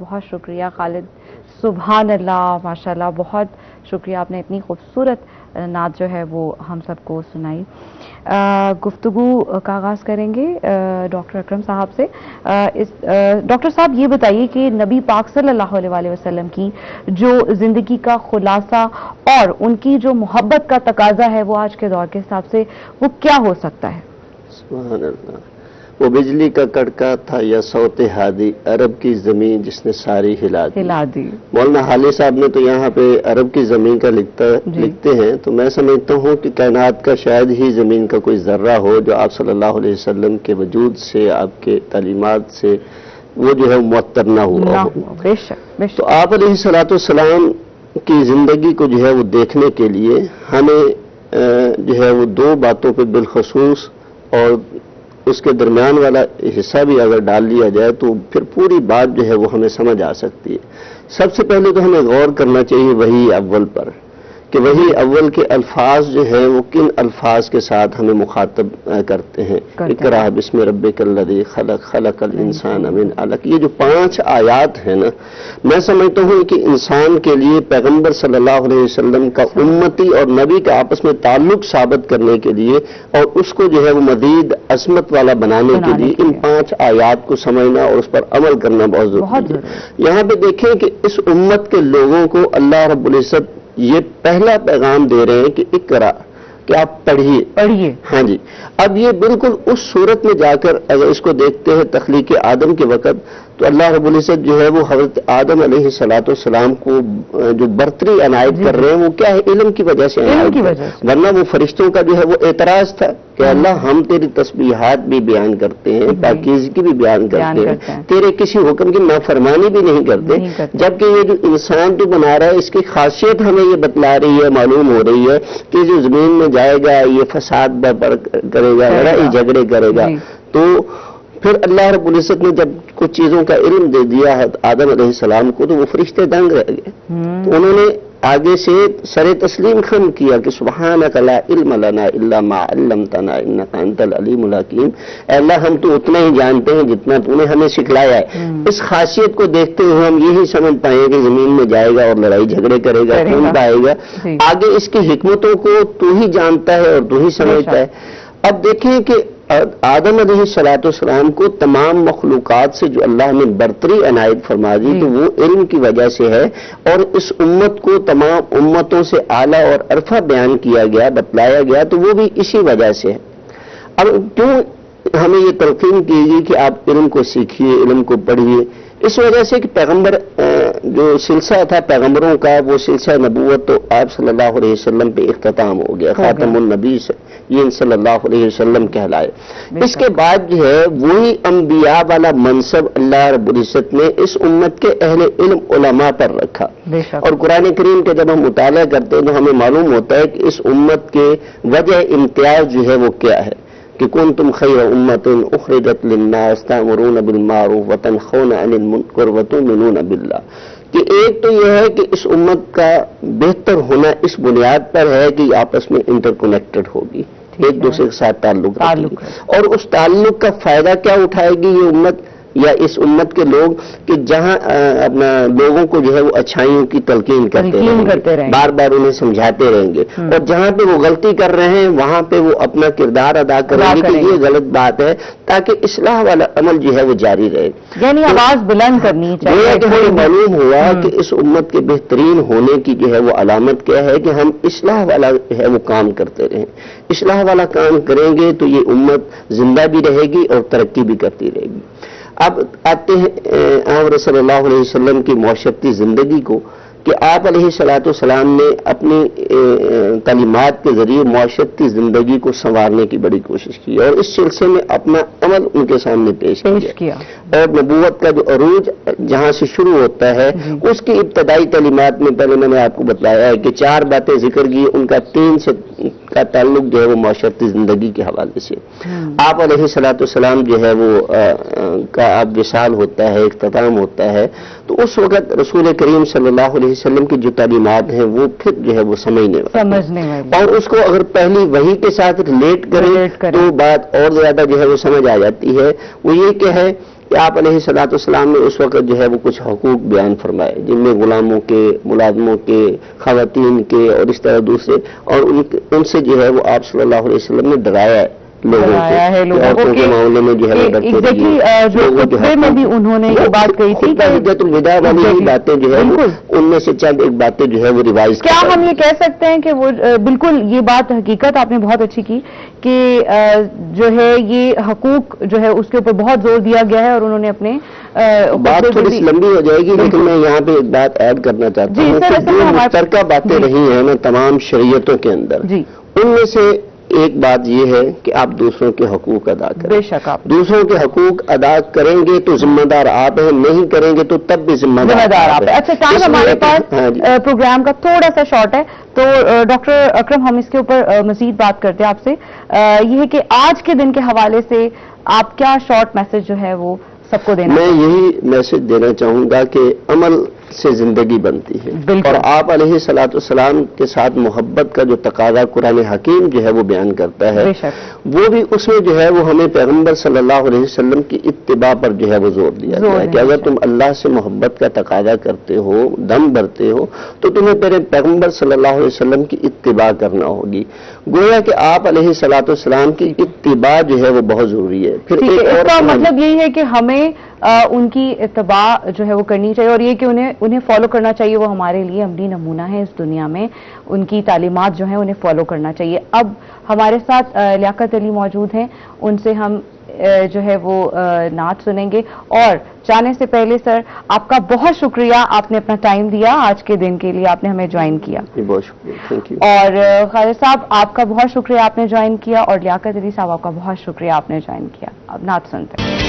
بہت شکریہ خالد، سبحان اللہ، ماشاءاللہ، بہت شکریہ، آپ نے اتنی خوبصورت نعت جو ہے وہ ہم سب کو سنائی۔ گفتگو کا آغاز کریں گے ڈاکٹر اکرم صاحب سے۔ ڈاکٹر صاحب یہ بتائیے کہ نبی پاک صلی اللہ علیہ وسلم کی جو زندگی کا خلاصہ اور ان کی جو محبت کا تقاضا ہے وہ آج کے دور کے حساب سے وہ کیا ہو سکتا ہے؟ سبحان اللہ، وہ بجلی کا کڑکا تھا یا صوت ہادی، عرب کی زمین جس نے ساری ہلا دی۔ مولانا حالی صاحب نے تو یہاں پہ عرب کی زمین کا لکھتے ہیں، تو میں سمجھتا ہوں کہ کائنات کا شاید ہی زمین کا کوئی ذرہ ہو جو آپ صلی اللہ علیہ وسلم کے وجود سے، آپ کے تعلیمات سے وہ جو ہے معطر نہ ہوا ہو۔ تو آپ علیہ السلام کی زندگی کو جو ہے وہ دیکھنے کے لیے ہمیں جو ہے وہ دو باتوں پہ بالخصوص اور اس کے درمیان والا حصہ بھی اگر ڈال لیا جائے تو پھر پوری بات جو ہے وہ ہمیں سمجھ آ سکتی ہے۔ سب سے پہلے تو ہمیں غور کرنا چاہیے وحی اول پر، کہ وحی اول کے الفاظ جو ہیں وہ کن الفاظ کے ساتھ ہمیں مخاطب کرتے ہیں۔ اقرأ بسم ربک الذی خلق، خلق الانسان من علق، یہ جو 5 آیات ہیں نا، میں سمجھتا ہوں کہ انسان کے لیے پیغمبر صلی اللہ علیہ وسلم کا امتی اور نبی کا آپس میں تعلق ثابت کرنے کے لیے اور اس کو جو ہے وہ مزید عظمت والا بنانے کے لیے ان 5 آیات کو سمجھنا اور اس پر عمل کرنا بہت ضروری ہے۔ یہاں پہ دیکھیں کہ اس امت کے لوگوں کو اللہ رب العزت یہ پہلا پیغام دے رہے ہیں کہ اقرا، کہ آپ پڑھیے۔ ہاں جی، اب یہ بالکل اس صورت میں جا کر اگر اس کو دیکھتے ہیں تخلیق آدم کے وقت، تو اللہ رب العزت جو ہے وہ حضرت آدم علیہ السلام کو جو برتری عنایت کر رہے ہیں وہ کیا ہے؟ علم کی وجہ سے ورنہ وہ فرشتوں کا جو ہے وہ اعتراض تھا کہ اللہ ہم تیری تسبیحات بھی بیان کرتے ہیں، پاکیزگی بھی بیان کرتے ہیں، تیرے کسی حکم کی نافرمانی بھی نہیں کرتے، جبکہ یہ جو انسان تو بنا رہا ہے اس کی خاصیت ہمیں یہ بتلا رہی ہے، معلوم ہو رہی ہے کہ جو زمین میں جائے گا یہ فساد برپا کرے گا، لڑائی جھگڑے کرے گا۔ تو پھر اللہ رب العزت نے جب کچھ چیزوں کا علم دے دیا ہے آدم علیہ السلام کو تو وہ فرشتے دنگ رہ گئے، تو انہوں نے آگے سے سر تسلیم خم کیا کہ سبحانک لا علم لنا الا ما علمتنا انک انت العلیم الحکیم، اے اللہ ہم تو اتنا ہی جانتے ہیں جتنا تو نے ہمیں سکھلایا ہے۔ اس خاصیت کو دیکھتے ہوئے ہم یہی سمجھ پائیں کہ زمین میں جائے گا اور لڑائی جھگڑے کرے گا، کون پائے گا، آگے اس کی حکمتوں کو تو ہی جانتا ہے اور تو ہی سمجھتا ہے۔ اب دیکھیں کہ آدم علیہ السلام کو تمام مخلوقات سے جو اللہ نے برتری عنایت فرما دی تو وہ علم کی وجہ سے ہے، اور اس امت کو تمام امتوں سے اعلیٰ اور عرفہ بیان کیا گیا، بتلایا گیا، تو وہ بھی اسی وجہ سے ہے۔ اب کیوں ہمیں یہ تلقین کی گئی کہ آپ علم کو سیکھیے، علم کو پڑھیے، اس وجہ سے کہ پیغمبر جو سلسلہ تھا پیغمبروں کا، وہ سلسلہ نبوت تو آپ صلی اللہ علیہ وسلم پہ اختتام ہو گیا، خاتم النبی سے یہ صلی اللہ علیہ وسلم کہلائے۔ اس کے بعد جو ہے وہی انبیاء والا منصب اللہ رب العزت نے اس امت کے اہل علم علماء پر رکھا، اور قرآن کریم کے جب ہم مطالعہ کرتے ہیں تو ہمیں معلوم ہوتا ہے کہ اس امت کے وجہ امتیاز جو ہے وہ کیا ہے کہ کنتم خیر امت اخرجت للناس تأمرون بالمعروف وتنہون عن المنکر وتؤمنون باللہ، کہ ایک تو یہ ہے کہ اس امت کا بہتر ہونا اس بنیاد پر ہے کہ آپس میں انٹر کنیکٹڈ ہوگی، ایک دوسرے کے ساتھ تعلق رکھے گی، اور اس تعلق کا فائدہ کیا اٹھائے گی یہ امت یا اس امت کے لوگ کہ جہاں اپنا لوگوں کو جو ہے وہ اچھائیوں کی تلقین کرتے رہیں گے، بار بار انہیں سمجھاتے رہیں گے، اور جہاں پہ وہ غلطی کر رہے ہیں وہاں پہ وہ اپنا کردار ادا کریں گے کہ یہ غلط بات ہے، تاکہ اصلاح والا عمل جو ہے وہ جاری رہے، یعنی آواز بلند کرنی چاہیے۔ کہ ہمیں معلوم ہوا کہ اس امت کے بہترین ہونے کی جو ہے وہ علامت کیا ہے کہ ہم اصلاح والا جو ہے وہ کام کرتے رہیں، اصلاح والا کام کریں گے تو یہ امت زندہ بھی رہے گی اور ترقی بھی کرتی رہے گی۔ اب آتے ہیں آن صلی اللہ علیہ وسلم کی معاشرتی زندگی کو، کہ آپ علیہ الصلوۃ والسلام نے اپنی تعلیمات کے ذریعے معاشرتی زندگی کو سنوارنے کی بڑی کوشش کی، اور اس سلسلے میں اپنا عمل ان کے سامنے پیش کیا، اور نبوت کا جو عروج جہاں سے شروع ہوتا ہے اس کی ابتدائی تعلیمات میں پہلے میں نے آپ کو بتایا ہے کہ 4 باتیں ذکر کی، ان کا 3 سے کا تعلق جو ہے وہ معاشرتی زندگی کے حوالے سے۔ آپ علیہ الصلوۃ والسلام جو ہے وہ کا اب وصال ہوتا ہے، اختتام ہوتا ہے، تو اس وقت رسول کریم صلی اللہ علیہ وسلم کی جو تعلیمات ہیں وہ پھر جو ہے وہ سمجھنے والی، اور اس کو اگر پہلی وحی کے ساتھ ریلیٹ کریں تو بات اور زیادہ جو ہے وہ سمجھ آ جاتی ہے۔ وہ یہ کہ ہے کہ آپ علیہ الصلوۃ والسلام نے اس وقت جو ہے وہ کچھ حقوق بیان فرمائے، جن میں غلاموں کے، ملازموں کے، خواتین کے اور اس طرح دوسرے، اور ان سے جو ہے وہ آپ صلی اللہ علیہ وسلم نے ڈرایا ہے لوگوں کے معاملے میں جو ہے خطبے میں بھی انہوں نے یہ بات کہی تھی کہ حجۃ الوداع والی ہی باتیں جو ہے ان میں سے چند ایک باتیں جو ہے وہ ریوائز کیا ہم یہ کہہ سکتے ہیں کہ وہ بالکل یہ بات حقیقت آپ نے بہت اچھی کی کہ جو ہے یہ حقوق جو ہے اس کے اوپر بہت زور دیا گیا ہے، اور انہوں نے اپنے بات تھوڑی سی لمبی ہو جائے گی لیکن میں یہاں پہ ایک بات ایڈ کرنا چاہتا ہوں کہ جو مشترکہ باتیں رہی ہیں نا تمام شریعتوں کے اندر، ان میں سے ایک بات یہ ہے کہ آپ دوسروں کے حقوق ادا کریں۔ بے شک آپ دوسروں کے حقوق ادا کریں گے تو ذمہ دار آپ ہیں، نہیں کریں گے تو تب بھی ذمہ دار آپ ہیں۔ اچھا ٹائم ہمارے پاس پروگرام کا تھوڑا سا شارٹ ہے، تو ڈاکٹر اکرم ہم اس کے اوپر مزید بات کرتے ہیں آپ سے، یہ ہے کہ آج کے دن کے حوالے سے آپ کیا شارٹ میسج جو ہے وہ سب کو دینا؟ میں یہی میسج دینا چاہوں گا کہ عمل سے زندگی بنتی ہے، اور آپ علیہ الصلوۃ والسلام کے ساتھ محبت کا جو تقاضا قرآن حکیم جو ہے وہ بیان کرتا ہے، وہ بھی اس میں جو ہے وہ ہمیں پیغمبر صلی اللہ علیہ وسلم کی اتباع پر جو ہے وہ زور دیا گیا ہے کہ اگر تم اللہ سے محبت کا تقاضا کرتے ہو، دم بھرتے ہو، تو تمہیں پہلے پیغمبر صلی اللہ علیہ وسلم کی اتباع کرنا ہوگی۔ گویا کہ آپ علیہ الصلوۃ والسلام کی اتباع جو ہے وہ بہت ضروری ہے۔ پھر اس کا مطلب یہی ہے کہ ہمیں ان کی اتباع جو ہے وہ کرنی چاہیے، اور یہ کہ انہیں فالو کرنا چاہیے، وہ ہمارے لیے عملی نمونہ ہے اس دنیا میں، ان کی تعلیمات جو ہیں انہیں فالو کرنا چاہیے۔ اب ہمارے ساتھ لیاقت علی موجود ہیں، ان سے ہم جو ہے وہ نعت سنیں گے، اور جانے سے پہلے سر آپ کا بہت شکریہ، آپ نے اپنا ٹائم دیا آج کے دن کے لیے، آپ نے ہمیں جوائن کیا۔ بہت شکریہ، تھینک یو۔ اور خالد صاحب آپ کا بہت شکریہ، آپ نے جوائن کیا، اور لیاقت علی صاحب آپ کا بہت شکریہ، آپ نے جوائن کیا۔ اب نعت سنتے ہیں۔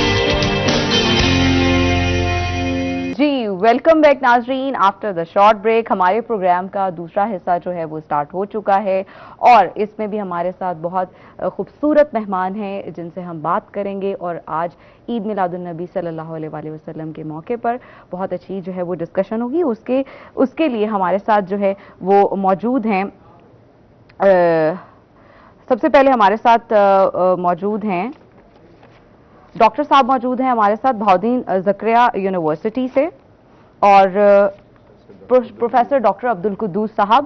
جی ویلکم بیک ناظرین، آفٹر دا شارٹ بریک ہمارے پروگرام کا دوسرا حصہ جو ہے وہ سٹارٹ ہو چکا ہے، اور اس میں بھی ہمارے ساتھ بہت خوبصورت مہمان ہیں جن سے ہم بات کریں گے، اور آج عید میلاد النبی صلی اللہ علیہ وسلم کے موقع پر بہت اچھی جو ہے وہ ڈسکشن ہوگی۔ اس کے لیے ہمارے ساتھ جو ہے وہ موجود ہیں، سب سے پہلے ہمارے ساتھ موجود ہیں ڈاکٹر صاحب موجود ہیں ہمارے ساتھ بہاؤدین زکریا یونیورسٹی سے، اور پروفیسر ڈاکٹر عبدالقدوس صاحب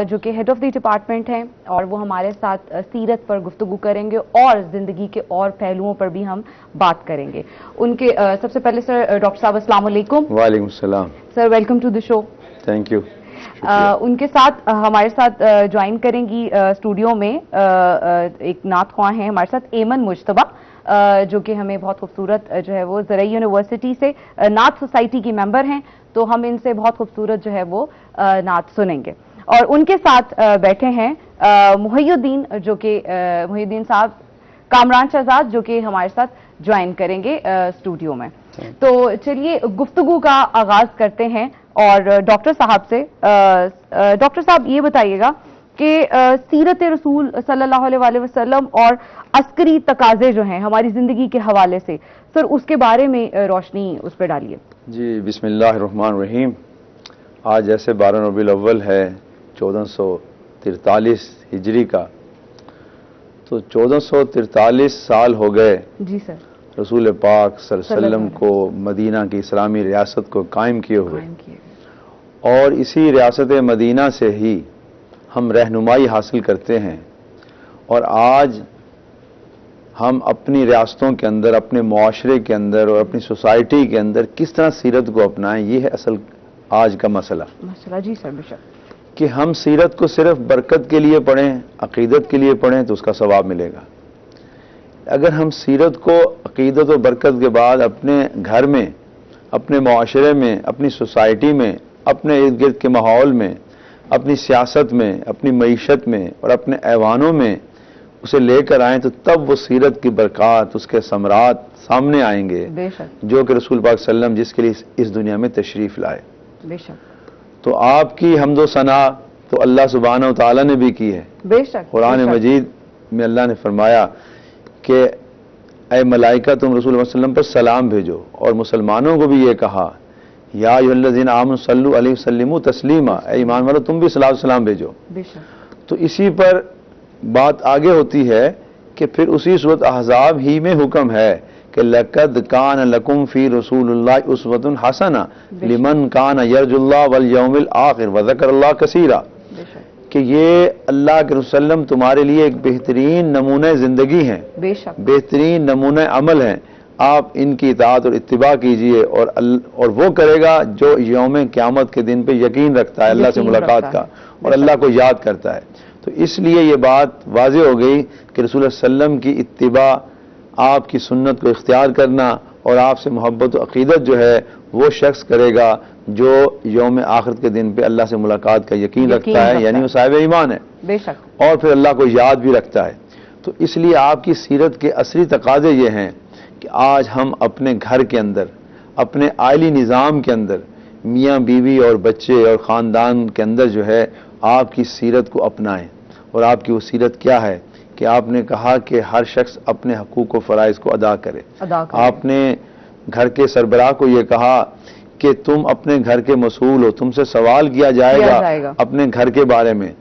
جو کہ ہیڈ آف دی ڈپارٹمنٹ ہیں، اور وہ ہمارے ساتھ سیرت پر گفتگو کریں گے اور زندگی کے اور پہلوؤں پر بھی ہم بات کریں گے۔ ان کے سب سے پہلے سر ڈاکٹر صاحب السلام علیکم۔ وعلیکم السلام sir, welcome to the show. Thank you. ان کے ساتھ ہمارے ساتھ جوائن کریں گی اسٹوڈیو میں ایک نعت خواں ہیں ہمارے ساتھ ایمن مجتبیٰ، جو کہ ہمیں بہت خوبصورت جو ہے وہ زرعی یونیورسٹی سے نعت سوسائٹی کی ممبر ہیں، تو ہم ان سے بہت خوبصورت جو ہے وہ نعت سنیں گے. اور ان کے ساتھ بیٹھے ہیں محی الدین، جو کہ محی الدین صاحب کامران شہزاد، جو کہ ہمارے ساتھ جوائن کریں گے اسٹوڈیو میں. تو چلیے گفتگو کا آغاز کرتے ہیں اور ڈاکٹر صاحب سے. ڈاکٹر صاحب یہ بتائیے گا کہ سیرت رسول صلی اللہ علیہ وآلہ وسلم اور عسکری تقاضے جو ہیں ہماری زندگی کے حوالے سے، سر اس کے بارے میں روشنی اس پہ ڈالیے. جی بسم اللہ الرحمن الرحیم. آج جیسے 12 ربیع الاول ہے 1443 ہجری کا، تو 1443 سال ہو گئے جی سر رسول پاک صلی اللہ علیہ وسلم کو مدینہ کی اسلامی ریاست کو قائم کیے ہوئے، اور اسی ریاست مدینہ سے ہی ہم رہنمائی حاصل کرتے ہیں. اور آج ہم اپنی ریاستوں کے اندر، اپنے معاشرے کے اندر اور اپنی سوسائٹی کے اندر کس طرح سیرت کو اپنائیں، یہ ہے اصل آج کا مسئلہ. جی سر بے شک. کہ ہم سیرت کو صرف برکت کے لیے پڑھیں، عقیدت کے لیے پڑھیں تو اس کا ثواب ملے گا. اگر ہم سیرت کو عقیدت و برکت کے بعد اپنے گھر میں، اپنے معاشرے میں، اپنی سوسائٹی میں، اپنے ارد گرد کے ماحول میں، اپنی سیاست میں، اپنی معیشت میں اور اپنے ایوانوں میں اسے لے کر آئیں، تو تب وہ سیرت کی برکات، اس کے ثمرات سامنے آئیں گے، بے شک. جو کہ رسول پاک صلی اللہ علیہ وسلم جس کے لیے اس دنیا میں تشریف لائے. بے شک. تو آپ کی حمد و ثنا تو اللہ سبحانہ و تعالیٰ نے بھی کی ہے. بے شک. قرآن مجید میں اللہ نے فرمایا کہ اے ملائکہ تم رسول اللہ صلی اللہ علیہ وسلم پر سلام بھیجو، اور مسلمانوں کو بھی یہ کہا یا ایھا الذین آمنوا صلوا علیہ وسلموا تسلیما، اے ایمان والو تم بھی صلاۃ و سلام بھیجو. بے شک. تو اسی پر بات آگے ہوتی ہے کہ پھر اسی صورت احزاب ہی میں حکم ہے کہ لَقَدْ كَانَ لَكُمْ فِي رَسُولِ اللَّهِ أُسْوَةٌ حَسَنَةٌ لِمَنْ كَانَ يَرْجُو اللَّهَ وَالْيَوْمَ الْآخِرَ وَذَكَرَ اللَّهَ كَثِيرًا. کہ یہ اللہ کے رسول وسلم تمہارے لیے ایک بہترین نمونہ زندگی ہیں، بے شک. بہترین نمونہ عمل ہیں. آپ ان کی اطاعت اور اتباع کیجئے، اور وہ کرے گا جو یوم قیامت کے دن پہ یقین رکھتا ہے اللہ سے ملاقات کا اور اللہ کو یاد کرتا ہے. تو اس لیے یہ بات واضح ہو گئی کہ رسول اللہ صلی اللہ علیہ وسلم کی اتباع، آپ کی سنت کو اختیار کرنا اور آپ سے محبت و عقیدت جو ہے وہ شخص کرے گا جو یوم آخرت کے دن پہ اللہ سے ملاقات کا یقین رکھتا ہے، یعنی وہ صاحب ایمان ہے. بے شک. اور پھر اللہ کو یاد بھی رکھتا ہے. تو اس لیے آپ کی سیرت کے اصلی تقاضے یہ ہیں کہ آج ہم اپنے گھر کے اندر، اپنے عائلی نظام کے اندر، میاں بیوی اور بچے اور خاندان کے اندر جو ہے آپ کی سیرت کو اپنائیں. اور آپ کی وہ سیرت کیا ہے کہ آپ نے کہا کہ ہر شخص اپنے حقوق و فرائض کو ادا کرے. آپ نے گھر کے سربراہ کو یہ کہا کہ تم اپنے گھر کے مسئول ہو، تم سے سوال کیا جائے گا اپنے گھر کے بارے میں،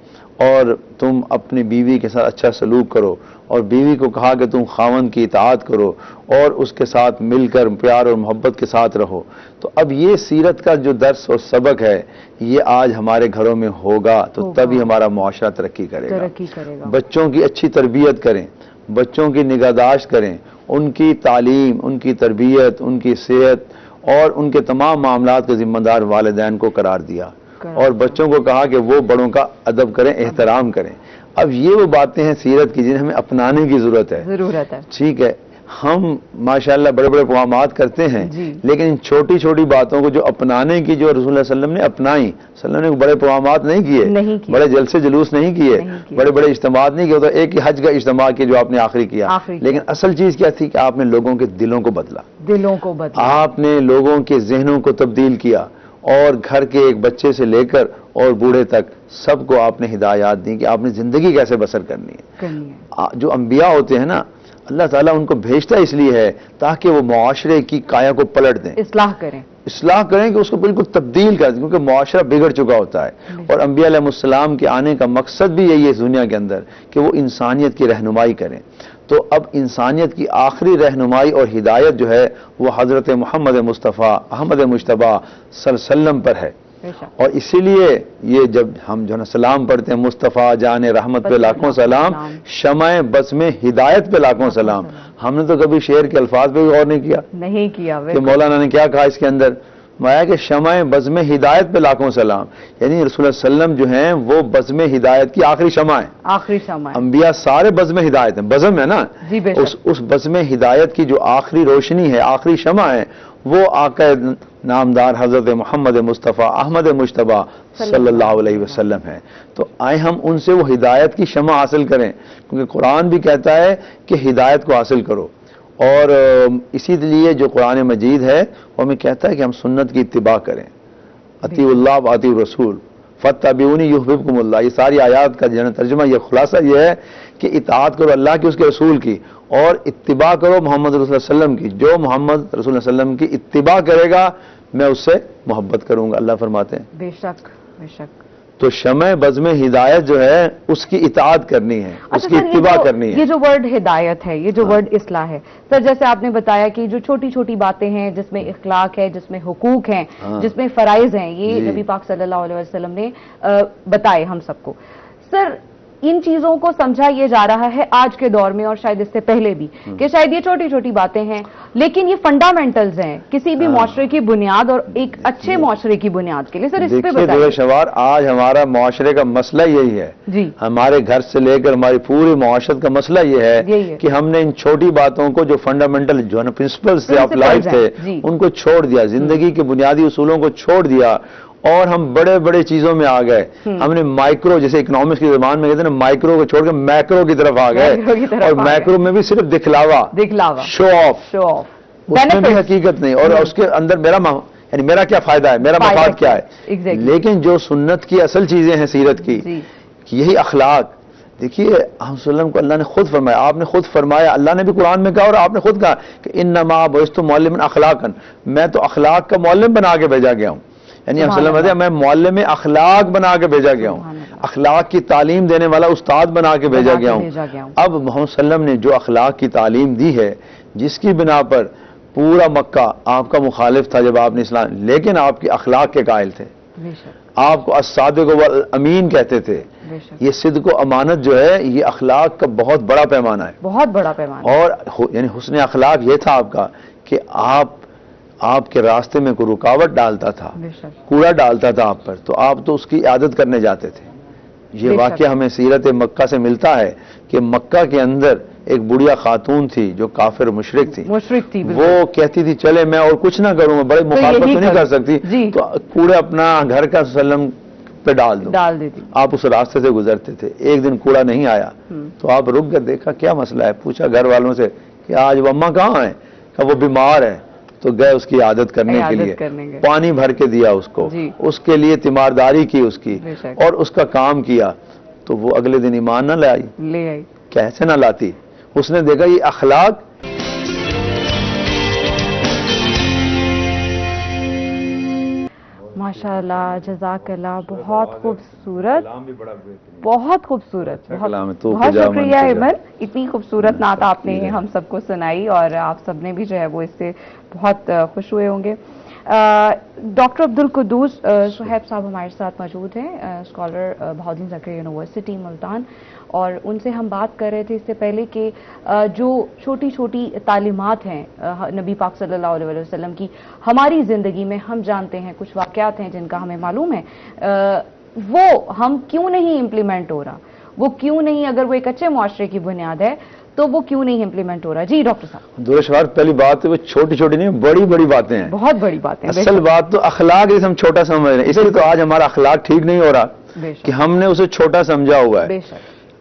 اور تم اپنی بیوی کے ساتھ اچھا سلوک کرو. اور بیوی کو کہا کہ تم خاوند کی اطاعت کرو اور اس کے ساتھ مل کر پیار اور محبت کے ساتھ رہو. تو اب یہ سیرت کا جو درس اور سبق ہے یہ آج ہمارے گھروں میں ہوگا تو تبھی ہمارا معاشرہ ترقی کرے گا. بچوں کی اچھی تربیت کریں، بچوں کی نگہداشت کریں، ان کی تعلیم، ان کی تربیت، ان کی صحت اور ان کے تمام معاملات کے ذمہ دار والدین کو قرار دیا، اور بچوں کو کہا کہ وہ بڑوں کا ادب کریں، احترام کریں. اب یہ وہ باتیں ہیں سیرت کی جنہیں ہمیں اپنانے کی ضرورت ہے. ٹھیک ہے، ہم ماشاءاللہ بڑے بڑے پروگرامات کرتے ہیں، لیکن ان چھوٹی چھوٹی باتوں کو جو اپنانے کی جو رسول اللہ صلی اللہ علیہ وسلم نے اپنائی، صلی اللہ علیہ وسلم نے بڑے پروگرامات نہیں کیے، بڑے جلسے جلوس نہیں کیے، بڑے بڑے اجتماعات نہیں کیے. تو ایک ہی حج کا اجتماع کیا جو آپ نے آخری کیا، لیکن اصل چیز کیا تھی کہ آپ نے لوگوں کے دلوں کو بدلا، آپ نے لوگوں کے ذہنوں کو تبدیل کیا، اور گھر کے ایک بچے سے لے کر اور بوڑھے تک سب کو آپ نے ہدایات دی کہ آپ نے زندگی کیسے بسر کرنی ہے. جو انبیاء ہوتے ہیں نا، اللہ تعالیٰ ان کو بھیجتا اس لیے ہے تاکہ وہ معاشرے کی کایا کو پلٹ دیں، اصلاح کریں کہ اس کو بالکل تبدیل کر دیں، کیونکہ معاشرہ بگڑ چکا ہوتا ہے. اور انبیاء علیہ السلام کے آنے کا مقصد بھی یہی ہے اس دنیا کے اندر کہ وہ انسانیت کی رہنمائی کریں. تو اب انسانیت کی آخری رہنمائی اور ہدایت جو ہے وہ حضرت محمد مصطفیٰ احمد مجتبی صلی اللہ علیہ وسلم پر ہے. اور اسی لیے یہ جب ہم جو ہے سلام پڑھتے ہیں، مصطفیٰ جان رحمت پہ لاکھوں سلام، شمع بس میں ہدایت پہ لاکھوں سلام. ہم نے تو کبھی شعر کے الفاظ پہ بھی غور نہیں کیا کہ مولانا نے کیا کہا اس کے اندر. مایا کہ شمع بزم ہدایت پہ لاکھوں سلام، یعنی رسول اللہ علیہ وسلم جو ہیں وہ بزم ہدایت کی آخری شمع ہیں. آخری شمع ہے. انبیاء سارے بزم ہدایت ہیں، بزم ہے نا، جی بے شک. اس بزم ہدایت کی جو آخری روشنی ہے، آخری شمع ہے، وہ آقا نامدار حضرت محمد مصطفیٰ احمد مجتبیٰ صلی اللہ علیہ وسلم ہے. تو آئے ہم ان سے وہ ہدایت کی شمع حاصل کریں، کیونکہ قرآن بھی کہتا ہے کہ ہدایت کو حاصل کرو. اور اسی لیے جو قرآن مجید ہے وہ ہمیں کہتا ہے کہ ہم سنت کی اتباع کریں. اطیعوا اللہ و اطیعوا الرسول فاتبعونی یحببکم اللہ. یہ ساری آیات کا ترجمہ، یہ خلاصہ یہ ہے کہ اطاعت کرو اللہ کی، اس کے رسول کی، اور اتباع کرو محمد رسول اللہ علیہ وسلم کی. جو محمد رسول اللہ علیہ وسلم کی اتباع کرے گا میں اس سے محبت کروں گا، اللہ فرماتے ہیں. بے شک بے شک. تو شمع بزم ہدایت جو ہے اس کی اطاعت کرنی ہے، اس کی اتباع کرنی ہے. یہ جو ورڈ ہدایت ہے، یہ جو ورڈ اصلاح ہے سر، جیسے آپ نے بتایا کہ جو چھوٹی چھوٹی باتیں ہیں جس میں اخلاق ہے، جس میں حقوق ہیں، جس میں فرائض ہیں، یہ نبی پاک صلی اللہ علیہ وسلم نے بتائے ہم سب کو. سر ان چیزوں کو سمجھا یہ جا رہا ہے آج کے دور میں، اور شاید اس سے پہلے بھی، کہ شاید یہ چھوٹی چھوٹی باتیں ہیں لیکن یہ فنڈامنٹلز ہیں کسی بھی معاشرے کی بنیاد، اور ایک اچھے معاشرے کی بنیاد کے لیے. سر اس پہ بتائیے. دیکھیے شوار، آج ہمارا معاشرے کا مسئلہ یہی ہے. جی. ہمارے گھر سے لے کر ہماری پوری معاشرت کا مسئلہ یہ ہے کہ ہم نے ان چھوٹی باتوں کو، جو فنڈامنٹل جو ہے نا پرنسپلز تھے آف لائف تھے، ان کو چھوڑ دیا، زندگی کے بنیادی اصولوں کو چھوڑ دیا، اور ہم بڑے بڑے چیزوں میں آ گئے. ہم نے مائکرو، جیسے اکنامکس کی زبان میں کہتے ہیں نا، مائکرو کو چھوڑ کے میکرو کی طرف آ گئے. اور میکرو میں بھی صرف دکھلاوا، شو آف، اس میں بھی حقیقت نہیں. اور اس کے اندر یعنی میرا کیا فائدہ ہے، میرا مفاد کیا ہے. لیکن جو سنت کی اصل چیزیں ہیں سیرت کی، یہی اخلاق. دیکھیے ہم وسلم کو اللہ نے خود فرمایا، آپ نے خود فرمایا، اللہ نے بھی قرآن میں کہا اور آپ نے خود کہا کہ انما بعثت معلما اخلاقا، میں تو اخلاق کا معلم بنا کے بھیجا گیا ہوں. یعنی ہم صلی اللہ علیہ وسلم میں معلم اخلاق بنا کے بھیجا گیا ہوں، اخلاق کی تعلیم دینے والا استاد بنا کے بھیجا گیا ہوں. اب محمد صلی اللہ علیہ وسلم نے جو اخلاق کی تعلیم دی ہے، جس کی بنا پر پورا مکہ آپ کا مخالف تھا جب آپ نے اسلام، لیکن آپ کی اخلاق کے قائل تھے، آپ کو الصادق والامین کہتے تھے. یہ صدق و امانت جو ہے یہ اخلاق کا بہت بڑا پیمانہ ہے، بہت بڑا پیمانہ. اور یعنی حسن اخلاق یہ تھا آپ کا کہ آپ کے راستے میں کوئی رکاوٹ ڈالتا تھا، کوڑا ڈالتا تھا آپ پر، تو آپ تو اس کی عادت کرنے جاتے تھے. یہ واقعہ ہمیں سیرت مکہ سے ملتا ہے کہ مکہ کے اندر ایک بڑھیا خاتون تھی جو کافر مشرک تھی. وہ کہتی تھی چلے میں اور کچھ نہ کروں، میں بڑے مخالفت تو نہیں کر سکتی، تو کوڑا اپنا گھر کا سلم پہ ڈال دیتی. آپ اس راستے سے گزرتے تھے، ایک دن کوڑا نہیں آیا تو آپ رک کر دیکھا کیا مسئلہ ہے، پوچھا گھر والوں سے کہ آج وہ اماں کہاں ہیں، کہ وہ بیمار ہے. تو گئے اس کی عادت کرنے کے لیے، پانی بھر کے دیا اس کو، اس کے لیے تیمارداری کی اس کی، اور اس کا کام کیا. تو وہ اگلے دن ایمان نہ لے آئی. کیسے نہ لاتی؟ اس نے دیکھا یہ اخلاق. ماشاءاللہ، جزاک اللہ، بہت خوبصورت، بہت خوبصورت. بہت شکریہ ایمن، اتنی خوبصورت نعت آپ نے ہم سب کو سنائی، اور آپ سب نے بھی جو ہے وہ اس سے بہت خوش ہوئے ہوں گے. ڈاکٹر عبدالقدوس صہیب صاحب ہمارے ساتھ موجود ہیں، اسکالر بہاؤالدین زکریا یونیورسٹی ملتان، اور ان سے ہم بات کر رہے تھے اس سے پہلے کہ جو چھوٹی چھوٹی تعلیمات ہیں نبی پاک صلی اللہ علیہ وسلم کی ہماری زندگی میں، ہم جانتے ہیں کچھ واقعات ہیں جن کا ہمیں معلوم ہے، وہ ہم کیوں نہیں امپلیمنٹ ہو رہا، وہ کیوں نہیں، اگر وہ ایک اچھے معاشرے کی بنیاد ہے تو وہ کیوں نہیں امپلیمنٹ ہو رہا. جی ڈاکٹر صاحب. دوشوار پہلی بات ہے وہ چھوٹی چھوٹی نہیں، بڑی بڑی باتیں ہیں، بہت بڑی باتیں. اصل بات تو اخلاق جسے ہم چھوٹا سمجھ رہے ہیں، اس لیے تو آج ہمارا اخلاق ٹھیک نہیں ہو رہا کہ ہم نے اسے چھوٹا سمجھا ہوا ہے.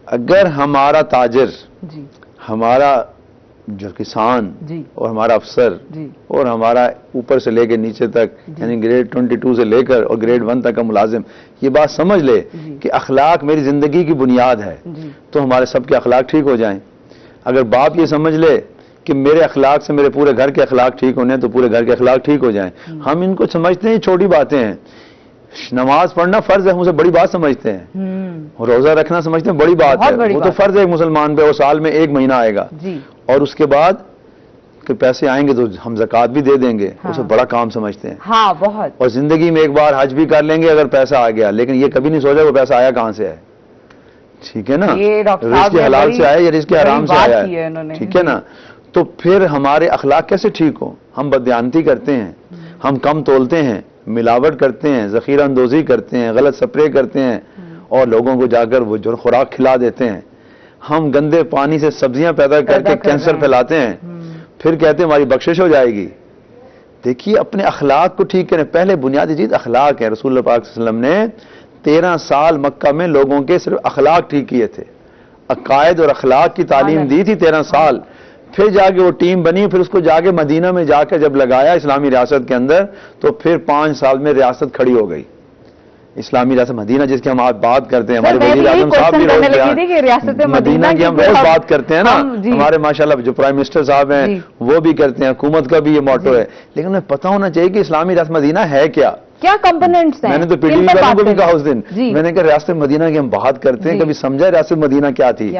اگر ہمارا تاجر، ہمارا جو کسان، اور ہمارا افسر، اور ہمارا اوپر سے لے کے نیچے تک، یعنی گریڈ 22 سے لے کر اور گریڈ 1 تک کا ملازم یہ بات سمجھ لے کہ اخلاق میری زندگی کی بنیاد ہے، تو ہمارے سب کے اخلاق ٹھیک ہو جائیں. اگر باپ یہ سمجھ لے کہ میرے اخلاق سے میرے پورے گھر کے اخلاق ٹھیک ہونے ہیں تو پورے گھر کے اخلاق ٹھیک ہو جائیں. ہم ان کو سمجھتے ہیں چھوٹی باتیں ہیں، نماز پڑھنا فرض ہے، ہم اسے بڑی بات سمجھتے ہیں، روزہ رکھنا سمجھتے ہیں بڑی بات ہے، وہ تو فرض ہے ایک مسلمان پہ، وہ سال میں 1 مہینہ آئے گا، اور اس کے بعد کہ پیسے آئیں گے تو ہم زکوٰۃ بھی دے دیں گے، اسے بڑا کام سمجھتے ہیں. ہاں بہت. اور زندگی میں ایک بار حج بھی کر لیں گے اگر پیسہ آ گیا، لیکن یہ کبھی نہیں سوچا وہ پیسہ آیا کہاں سے ہے. ٹھیک ہے نا، رزق حلال سے آیا یا رزق حرام سے آیا ہے، ٹھیک ہے نا. تو پھر ہمارے اخلاق کیسے ٹھیک ہو؟ ہم بددیانتی کرتے ہیں، ہم کم تولتے ہیں، ملاوٹ کرتے ہیں، ذخیرہ اندوزی کرتے ہیں، غلط سپرے کرتے ہیں اور لوگوں کو جا کر وہ جو خوراک کھلا دیتے ہیں. ہم گندے پانی سے سبزیاں پیدا کر کے کینسر پھیلاتے ہیں، پھر کہتے ہیں ہماری بخشش ہو جائے گی. دیکھیے اپنے اخلاق کو ٹھیک کریں. پہلے بنیادی چیز اخلاق ہے. رسول اللہ پاک صلی اللہ علیہ وسلم نے 13 سال مکہ میں لوگوں کے صرف اخلاق ٹھیک کیے تھے، عقائد اور اخلاق کی تعلیم دی تھی 13 سال. پھر جا کے وہ ٹیم بنی، پھر اس کو جا کے مدینہ میں جا کے جب لگایا اسلامی ریاست کے اندر، تو پھر 5 سال میں ریاست کھڑی ہو گئی. اسلامی ریاست مدینہ جس کی ہم آج بات کرتے ہیں، ہمارے وزیر اعظم صاحب بھی روز مدینہ کی ہم روز بات کرتے ہیں نا، ہمارے ماشاءاللہ جو پرائم منسٹر صاحب ہیں وہ بھی کرتے ہیں، حکومت کا بھی یہ موٹو ہے. لیکن ہمیں پتہ ہونا چاہیے کہ اسلامی ریاست مدینہ ہے کیا کمپوننٹس ہیں. میں نے تو پی ٹی وی والوں کو بھی کہا اس دن، میں نے کہا ریاست مدینہ کی ہم بات کرتے ہیں، کبھی سمجھا ریاست مدینہ کیا تھی؟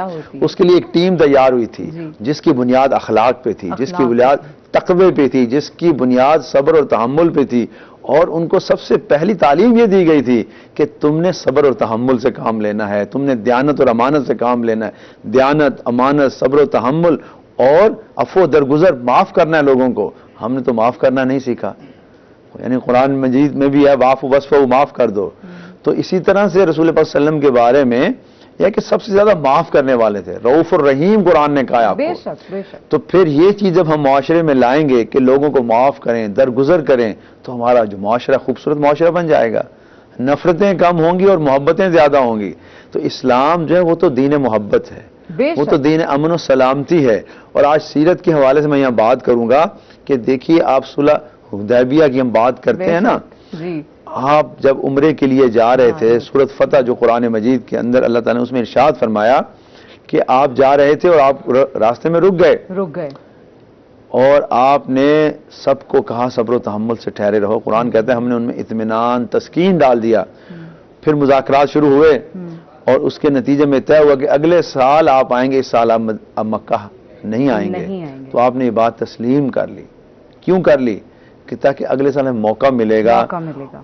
اس کے لیے ایک ٹیم تیار ہوئی تھی جس کی بنیاد اخلاق پہ تھی، جس کی بنیاد تقوی پہ تھی، جس کی بنیاد صبر اور تحمل پہ تھی. اور ان کو سب سے پہلی تعلیم یہ دی گئی تھی کہ تم نے صبر اور تحمل سے کام لینا ہے، تم نے دیانت اور امانت سے کام لینا ہے. دیانت، امانت، صبر و تحمل اور عفو درگزر، معاف کرنا ہے لوگوں کو. ہم نے تو معاف کرنا نہیں سیکھا. یعنی قرآن مجید میں بھی ہے واف وصف معاف کر دو. تو اسی طرح سے رسول اللہ صلی اللہ علیہ وسلم کے بارے میں یہ کہ سب سے زیادہ معاف کرنے والے تھے، رؤوف الرحیم قرآن نے کہا آپ کو. تو پھر یہ چیز جب ہم معاشرے میں لائیں گے کہ لوگوں کو معاف کریں، درگزر کریں، تو ہمارا جو معاشرہ خوبصورت معاشرہ بن جائے گا. نفرتیں کم ہوں گی اور محبتیں زیادہ ہوں گی. تو اسلام جو ہے وہ تو دین محبت ہے، وہ تو دین امن و سلامتی ہے. اور آج سیرت کے حوالے سے میں یہاں بات کروں گا کہ دیکھیے آپ صلح حدیبیہ کی ہم بات کرتے ہیں نا، آپ جب عمرے کے لیے جا رہے تھے، سورۃ فتح جو قرآن مجید کے اندر اللہ تعالیٰ نے اس میں ارشاد فرمایا کہ آپ جا رہے تھے اور آپ راستے میں رک گئے اور آپ نے سب کو کہا صبر و تحمل سے ٹھہرے رہو. قرآن کہتا ہے ہم نے ان میں اطمینان، تسکین ڈال دیا. پھر مذاکرات شروع ہوئے اور اس کے نتیجے میں طے ہوا کہ اگلے سال آپ آئیں گے، اس سال اب مکہ نہیں آئیں گے. تو آپ نے یہ بات تسلیم کر لی. کیوں کر لی؟ کہ تاکہ اگلے سال ہمیں موقع ملے گا.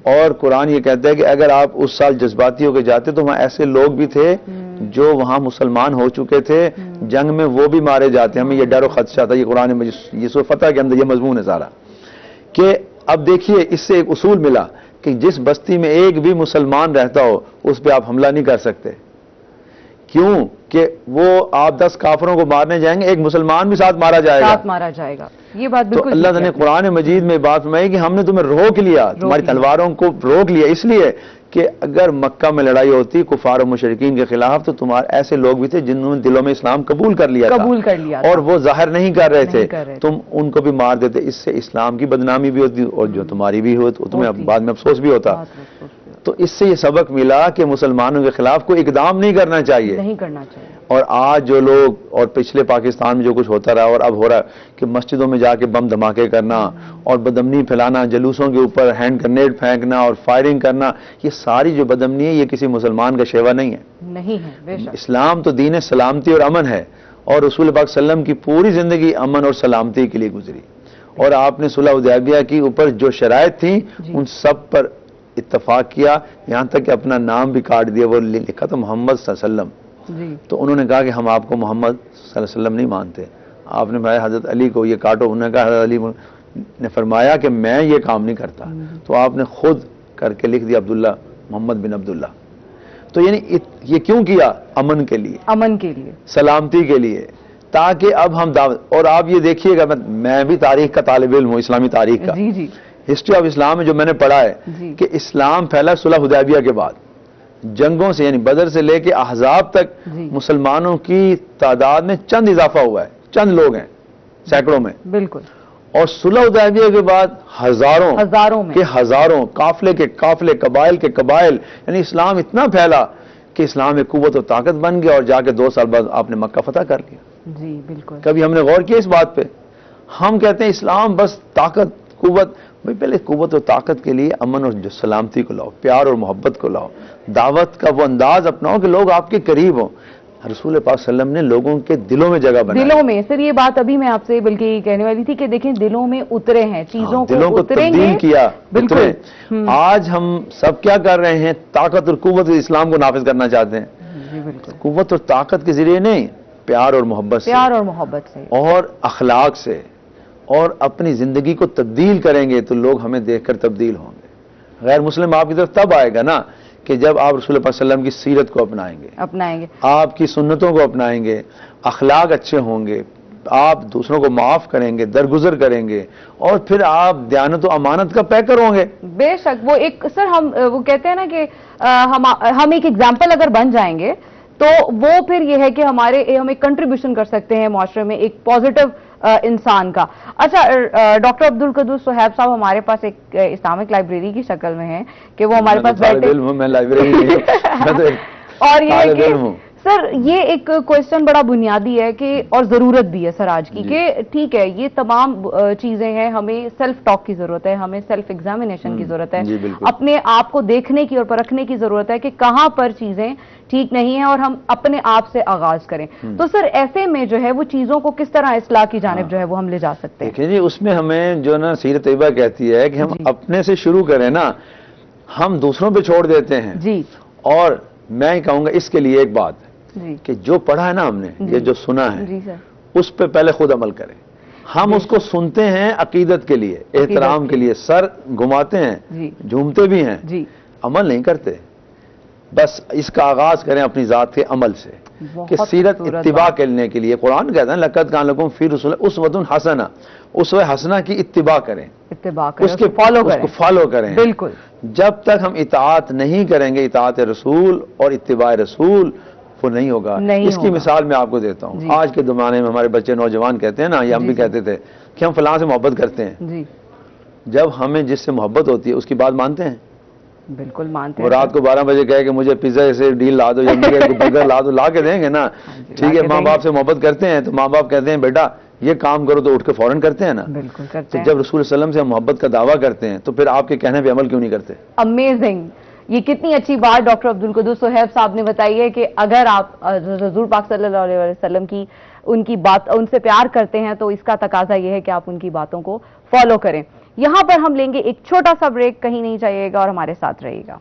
اور قرآن یہ کہتا ہے کہ اگر آپ اس سال جذباتی ہو کے جاتے تو وہاں ایسے لوگ بھی تھے جو وہاں مسلمان ہو چکے تھے، جنگ میں وہ بھی مارے جاتے. ہمیں یہ ڈر و خدشہ تھا. یہ قرآن مجید یہ سورۃ فتح کے اندر یہ مضمون ہے سارا. کہ اب دیکھیے اس سے ایک اصول ملا کہ جس بستی میں ایک بھی مسلمان رہتا ہو اس پہ آپ حملہ نہیں کر سکتے. کیوں؟ کہ وہ آپ 10 کافروں کو مارنے جائیں گے، ایک مسلمان بھی ساتھ مارا جائے گا. یہ بات بالکل. تو اللہ نے قرآن مجید میں بات فرمائی کہ ہم نے تمہیں روک لیا، تمہاری تلواروں کو روک لیا، اس لیے کہ اگر مکہ میں لڑائی ہوتی کفار و مشرکین کے خلاف تو تمہارے ایسے لوگ بھی تھے جنہوں نے دلوں میں اسلام قبول کر لیا تھا اور وہ ظاہر نہیں کر رہے تھے، تم ان کو بھی مار دیتے. اس سے اسلام کی بدنامی بھی ہوتی اور جو تمہاری بھی ہوتی، تمہیں بعد میں افسوس بھی ہوتا. تو اس سے یہ سبق ملا کہ مسلمانوں کے خلاف کوئی اقدام نہیں کرنا چاہیے. اور آج جو لوگ اور پچھلے پاکستان میں جو کچھ ہوتا رہا اور اب ہو رہا ہے کہ مسجدوں میں جا کے بم دھماکے کرنا اور بدامنی پھیلانا، جلوسوں کے اوپر ہینڈ گرنیڈ پھینکنا اور فائرنگ کرنا، یہ ساری جو بدامنی ہے یہ کسی مسلمان کا شیوا نہیں ہے. اسلام تو دین سلامتی اور امن ہے اور رسول پاک صلی اللہ علیہ وسلم کی پوری زندگی امن اور سلامتی کے لیے گزری. اور آپ نے صلح حدیبیہ کی اوپر جو شرائط تھیں ان سب پر اتفاق کیا، یہاں تک کہ اپنا نام بھی کاٹ دیا. وہ لکھا تو محمد صلی اللہ علیہ وسلم. تو انہوں نے کہا کہ ہم آپ کو محمد صلی اللہ علیہ وسلم نہیں مانتے. آپ نے بھائی حضرت علی کو یہ کاٹو. انہوں نے کہا حضرت علی نے فرمایا کہ میں یہ کام نہیں کرتا. تو آپ نے خود کر کے لکھ دیا عبداللہ، محمد بن عبداللہ. تو یعنی یہ کیوں کیا؟ امن کے لیے، سلامتی کے لیے، تاکہ اب ہم دعوت. اور آپ یہ دیکھیے گا، میں بھی تاریخ کا طالب علم ہوں، اسلامی تاریخ کا، ہسٹری آف اسلام میں جو میں نے پڑھا ہے کہ اسلام پھیلا صلح حدیبیہ کے بعد. جنگوں سے یعنی بدر سے لے کے احزاب تک مسلمانوں کی تعداد میں چند اضافہ ہوا ہے، چند لوگ ہیں سینکڑوں میں. بالکل. اور صلح حدیبیہ کے بعد ہزاروں قافلے کے قافلے، قبائل کے قبائل، یعنی اسلام اتنا پھیلا کہ اسلام ایک قوت و طاقت بن گیا. اور جا کے 2 سال بعد آپ نے مکہ فتح کر لیا. جی بالکل. کبھی ہم نے غور کیا اس بات پہ؟ ہم کہتے ہیں اسلام بس طاقت، قوت. بھائی پہلے قوت و طاقت کے لیے امن اور جو سلامتی کو لاؤ، پیار اور محبت کو لاؤ، دعوت کا وہ انداز اپناؤ کہ لوگ آپ کے قریب ہوں. رسول پاک صلی اللہ علیہ وسلم نے لوگوں کے دلوں میں جگہ بنائی. دلوں میں سر، یہ بات ابھی میں آپ سے بلکہ یہ کہنے والی تھی کہ دیکھیں دلوں میں اترے ہیں، چیزوں کو تبدیل کیا. بالکل. آج ہم سب کیا کر رہے ہیں؟ طاقت اور قوت اسلام کو نافذ کرنا چاہتے ہیں. قوت اور طاقت کے ذریعے نہیں، پیار اور محبت سے اور اخلاق سے اور اپنی زندگی کو تبدیل کریں گے تو لوگ ہمیں دیکھ کر تبدیل ہوں گے. غیر مسلم آپ کی طرف تب آئے گا نا کہ جب آپ رسول اللہ صلی اللہ علیہ وسلم کی سیرت کو اپنائیں گے, آپ کی سنتوں کو اپنائیں گے, اخلاق اچھے ہوں گے, آپ دوسروں کو معاف کریں گے, درگزر کریں گے, اور پھر آپ دیانت و امانت کا پیکر ہوں گے. بے شک. وہ ایک سر ہم وہ کہتے ہیں نا کہ ہم ایک ایگزامپل اگر بن جائیں گے تو وہ پھر یہ ہے کہ ہم ایک کنٹریبیوشن کر سکتے ہیں معاشرے میں ایک پازیٹیو انسان کا. اچھا ڈاکٹر عبدالقدوس صہیب صاحب ہمارے پاس ایک اسلامک لائبریری کی شکل میں ہیں کہ وہ ہمارے پاس بیٹھے میں لائبریری اور یہ ہے کہ سر یہ ایک کوشچن بڑا بنیادی ہے کہ اور ضرورت بھی ہے سر آج کی کہ ٹھیک ہے یہ تمام چیزیں ہیں, ہمیں سیلف ٹاک کی ضرورت ہے, ہمیں سیلف ایگزامینیشن کی ضرورت ہے, اپنے آپ کو دیکھنے کی اور پرکھنے کی ضرورت ہے کہ کہاں پر چیزیں ٹھیک نہیں ہیں اور ہم اپنے آپ سے آغاز کریں. تو سر ایسے میں جو ہے وہ چیزوں کو کس طرح اصلاح کی جانب جو ہے وہ ہم لے جا سکتے ہیں؟ دیکھیں جی اس میں ہمیں جو نا سیرت طیبہ کہتی ہے کہ ہم اپنے سے شروع کریں نا, ہم دوسروں پہ چھوڑ دیتے ہیں. جی. اور میں کہوں گا اس کے لیے ایک بات کہ جو پڑھا ہے نا ہم نے, یہ جو سنا ہے اس پہ پہلے خود عمل کریں. ہم اس کو سنتے ہیں عقیدت کے لیے, احترام کے لیے, سر گھماتے ہیں, جھومتے بھی ہیں, عمل نہیں کرتے. بس اس کا آغاز کریں اپنی ذات کے عمل سے کہ سیرت اتباع کرنے کے لیے قرآن کہتا ہے لقد کان لکم فی رسول اسوۃ حسنہ, اسوہ حسنہ کی اتباع کریں, اس کے فالو کریں. بالکل. جب تک ہم اطاعت نہیں کریں گے, اطاعت رسول اور اتباع رسول, وہ نہیں ہوگا. اس کی مثال میں آپ کو دیتا ہوں. آج کے زمانے میں ہمارے بچے نوجوان کہتے ہیں نا, یا ہم بھی کہتے تھے کہ ہم فلاں سے محبت کرتے ہیں. جب ہمیں جس سے محبت ہوتی ہے اس کی بات مانتے ہیں؟ بالکل مانتے ہیں. وہ رات کو 12 بجے کہے کہ مجھے پیزا سے ڈیل لا دو یا مجھے برگر لا دو, لا کے دیں گے نا. ٹھیک ہے, ماں باپ سے محبت کرتے ہیں تو ماں باپ کہتے ہیں بیٹا یہ کام کرو تو اٹھ کے فوراً کرتے ہیں نا. بالکل کرتے ہیں. جب رسول صلی اللہ علیہ وسلم سے ہم محبت کا دعویٰ کرتے ہیں تو پھر آپ کے کہنے پہ عمل کیوں نہیں کرتے؟ امیزنگ. یہ کتنی اچھی بات ڈاکٹر عبدالقدوس صہیب صاحب نے بتائی ہے کہ اگر آپ حضور پاک صلی اللہ علیہ وسلم کی ان سے پیار کرتے ہیں تو اس کا تقاضا یہ ہے کہ آپ ان کی باتوں کو فالو کریں. یہاں پر ہم لیں گے ایک چھوٹا سا بریک, کہیں نہیں جائیے گا اور ہمارے ساتھ رہیے گا.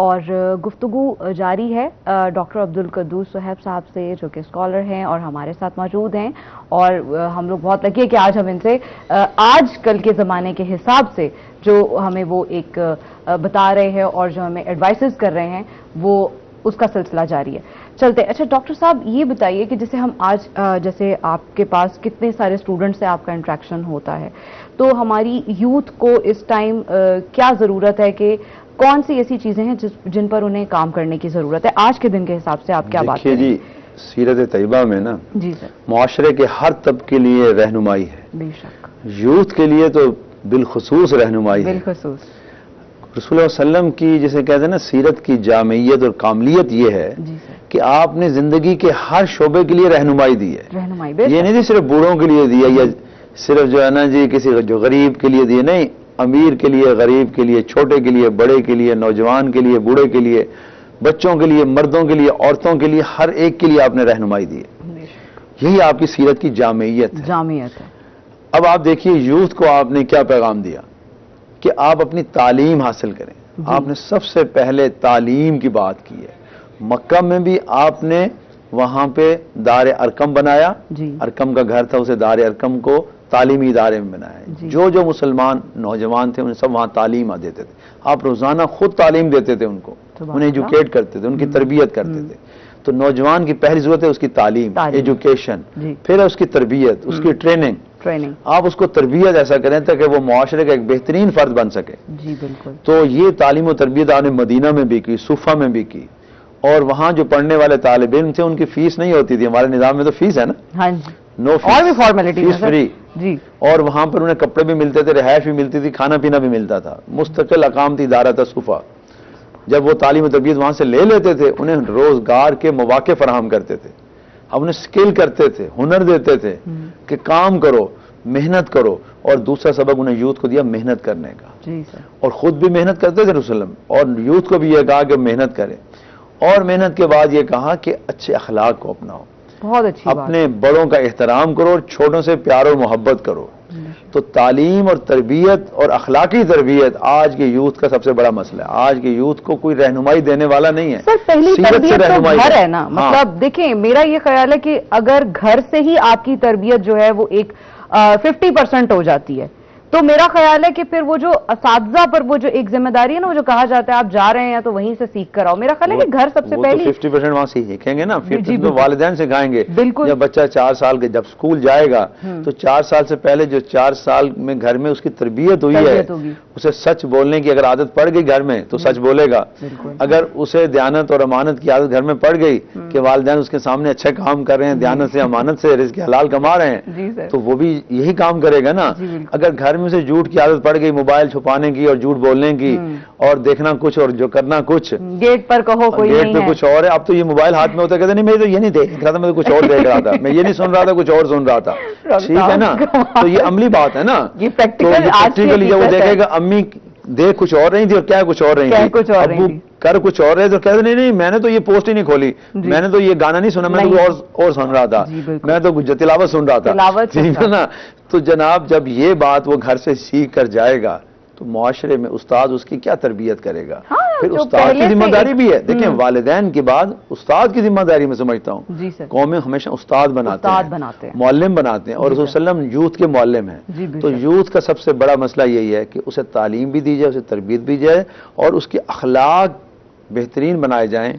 اور گفتگو جاری ہے ڈاکٹر عبدالقدوس صہیب صاحب سے جو کہ اسکالر ہیں اور ہمارے ساتھ موجود ہیں, اور ہم لوگ بہت لکی ہے کہ آج ہم ان سے آج کل کے زمانے کے حساب سے جو ہمیں وہ ایک بتا رہے ہیں اور جو ہمیں ایڈوائسز کر رہے ہیں وہ اس کا سلسلہ جاری ہے. چلتے. اچھا ڈاکٹر صاحب یہ بتائیے کہ جیسے ہم آج جیسے آپ کے پاس کتنے سارے اسٹوڈنٹ سے آپ کا انٹریکشن ہوتا ہے, تو ہماری یوتھ کو اس ٹائم کیا ضرورت ہے کہ کون سی ایسی چیزیں ہیں جن پر انہیں کام کرنے کی ضرورت ہے آج کے دن کے حساب سے, آپ کیا بات کریں؟ جی سیرت طیبہ میں نا جی سر معاشرے کے ہر طبقے کے لیے رہنمائی ہے. بے شک. یوتھ کے لیے تو بالخصوص رہنمائی ہے. بالخصوص رسول اللہ علیہ وسلم کی جسے کہتے ہیں نا سیرت کی جامعیت اور کاملیت یہ ہے کہ آپ نے زندگی کے ہر شعبے کے لیے رہنمائی دی ہے. یہ نہیں صرف بوڑھوں کے لیے دیا یا صرف جو ہے نا جی کسی جو غریب کے لیے دیے, نہیں, امیر کے لیے, غریب کے لیے, چھوٹے کے لیے, بڑے کے لیے, نوجوان کے لیے, بوڑھے کے لیے, بچوں کے لیے, مردوں کے لیے, عورتوں کے لیے, ہر ایک کے لیے آپ نے رہنمائی دی ہے. یہی آپ کی سیرت کی جامعیت ہے. اب آپ دیکھیے یوتھ کو آپ نے کیا پیغام دیا کہ آپ اپنی تعلیم حاصل کریں. آپ نے سب سے پہلے تعلیم کی بات کی ہے. مکہ میں بھی آپ نے وہاں پہ دار ارقم بنایا, ارقم کا گھر تھا, اسے دار ارقم کو تعلیمی ادارے میں بنایا. جو مسلمان نوجوان تھے انہیں سب وہاں تعلیم دیتے تھے. آپ روزانہ خود تعلیم دیتے تھے ان کو, انہیں ایجوکیٹ کرتے تھے, ان کی تربیت کرتے تھے. تو نوجوان کی پہلی ضرورت ہے اس کی تعلیم, ایجوکیشن, پھر اس کی تربیت, اس کی ٹریننگ. آپ اس کو تربیت ایسا کریں تاکہ وہ معاشرے کا ایک بہترین فرد بن سکے. جی بالکل. تو یہ تعلیم و تربیت آپ نے مدینہ میں بھی کی, صوفہ میں بھی کی, اور وہاں جو پڑھنے والے طالب علم تھے ان کی فیس نہیں ہوتی تھی. ہمارے نظام میں تو فیس ہے نا, ہاں جی, نو فیس, اور بھی فارمیلٹی, فیس فری. جی. اور وہاں پر انہیں کپڑے بھی ملتے تھے, رہائش بھی ملتی تھی, کھانا پینا بھی ملتا تھا. مستقل اقامتی ادارہ تھا صوفہ. جب وہ تعلیم و تربیت وہاں سے لے لیتے تھے انہیں روزگار کے مواقع فراہم کرتے تھے. اب انہیں سکل کرتے تھے, ہنر دیتے تھے کہ کام کرو, محنت کرو. اور دوسرا سبق انہیں یوتھ کو دیا محنت کرنے کا. جی سر. اور خود بھی محنت کرتے تھے رسول اللہ, اور یوتھ کو بھی یہ کہا کہ محنت کرے. اور محنت کے بعد یہ کہا کہ اچھے اخلاق کو اپناؤ, بہت اچھی اپنے بڑوں کا احترام کرو اور چھوٹوں سے پیار اور محبت کرو. تو تعلیم اور تربیت اور اخلاقی تربیت آج کے یوتھ کا سب سے بڑا مسئلہ ہے. آج کے یوتھ کو کوئی رہنمائی دینے والا نہیں ہے. سر پہلی سیرت سے تربیت تو رہنمائی گھر ہے. ہے نا. ہاں. مطلب دیکھیں میرا یہ خیال ہے کہ اگر گھر سے ہی آپ کی تربیت جو ہے وہ ایک 50% ہو جاتی ہے تو میرا خیال ہے کہ پھر وہ جو اساتذہ پر وہ جو ایک ذمہ داری ہے نا، وہ جو کہا جاتا ہے آپ جا رہے ہیں تو وہیں سے سیکھ کر آؤ، میرا خیال ہے کہ گھر سب سے پہلی 50% وہاں سیکھیں گے نا، جی، 50% تو والدین سکھائیں گے. بالکل. جب بچہ 4 سال کے جب اسکول جائے گا تو 4 سال سے پہلے جو 4 سال میں گھر میں اس کی تربیت ہوئی ہے، اسے سچ بولنے کی اگر عادت پڑ گئی گھر میں تو سچ بولے گا. اگر اسے دیانت اور امانت کی عادت گھر میں پڑ گئی کہ والدین اس کے سامنے اچھے کام کر رہے ہیں، دیانت سے امانت سے رزق حلال کما رہے ہیں، تو وہ بھی یہی کام کرے گا نا. اگر گھر میں سے جھوٹ کی عادت پڑ گئی، موبائل چھپانے کی اور جھوٹ بولنے کی اور دیکھنا کچھ اور جو کرنا کچھ، گیٹ پر کہو کوئی گیٹ نہیں پہ ہے. کچھ اور ہے. اب تو یہ موبائل ہاتھ میں ہوتا ہے، کہتے نہیں میں تو یہ نہیں دیکھ رہا تھا، میں تو کچھ اور دیکھ رہا تھا، میں یہ نہیں سن رہا تھا، کچھ اور سن رہا تھا. ٹھیک ہے نا. تو یہ عملی بات ہے نا. یہ پریکٹیکلی جب وہ دیکھے گا امی دیکھ کچھ اور رہی تھی اور کیا کچھ اور رہی تھی، ابو کر کچھ اور رہے تو کہتے نہیں میں نے تو یہ پوسٹ ہی نہیں کھولی، میں نے تو یہ گانا نہیں سنا، میں تو اور سن رہا تھا، میں تو کچھ تلاوت سن رہا تھا. ٹھیک ہے نا. تو جناب جب یہ بات وہ گھر سے سیکھ کر جائے گا تو معاشرے میں استاد اس کی کیا تربیت کرے گا. پھر استاد کی ذمہ داری بھی ہے. دیکھیں والدین کے بعد استاد کی ذمہ داری میں سمجھتا ہوں. قومیں ہمیشہ استاد بناتے ہیں، معلم بناتے ہیں، اور رسول صلی اللہ علیہ وسلم یوتھ کے معلم ہیں. تو یوتھ کا سب سے بڑا مسئلہ یہی ہے کہ اسے تعلیم بھی دی جائے، اسے تربیت بھی جائے اور اس کے اخلاق بہترین بنائے جائیں،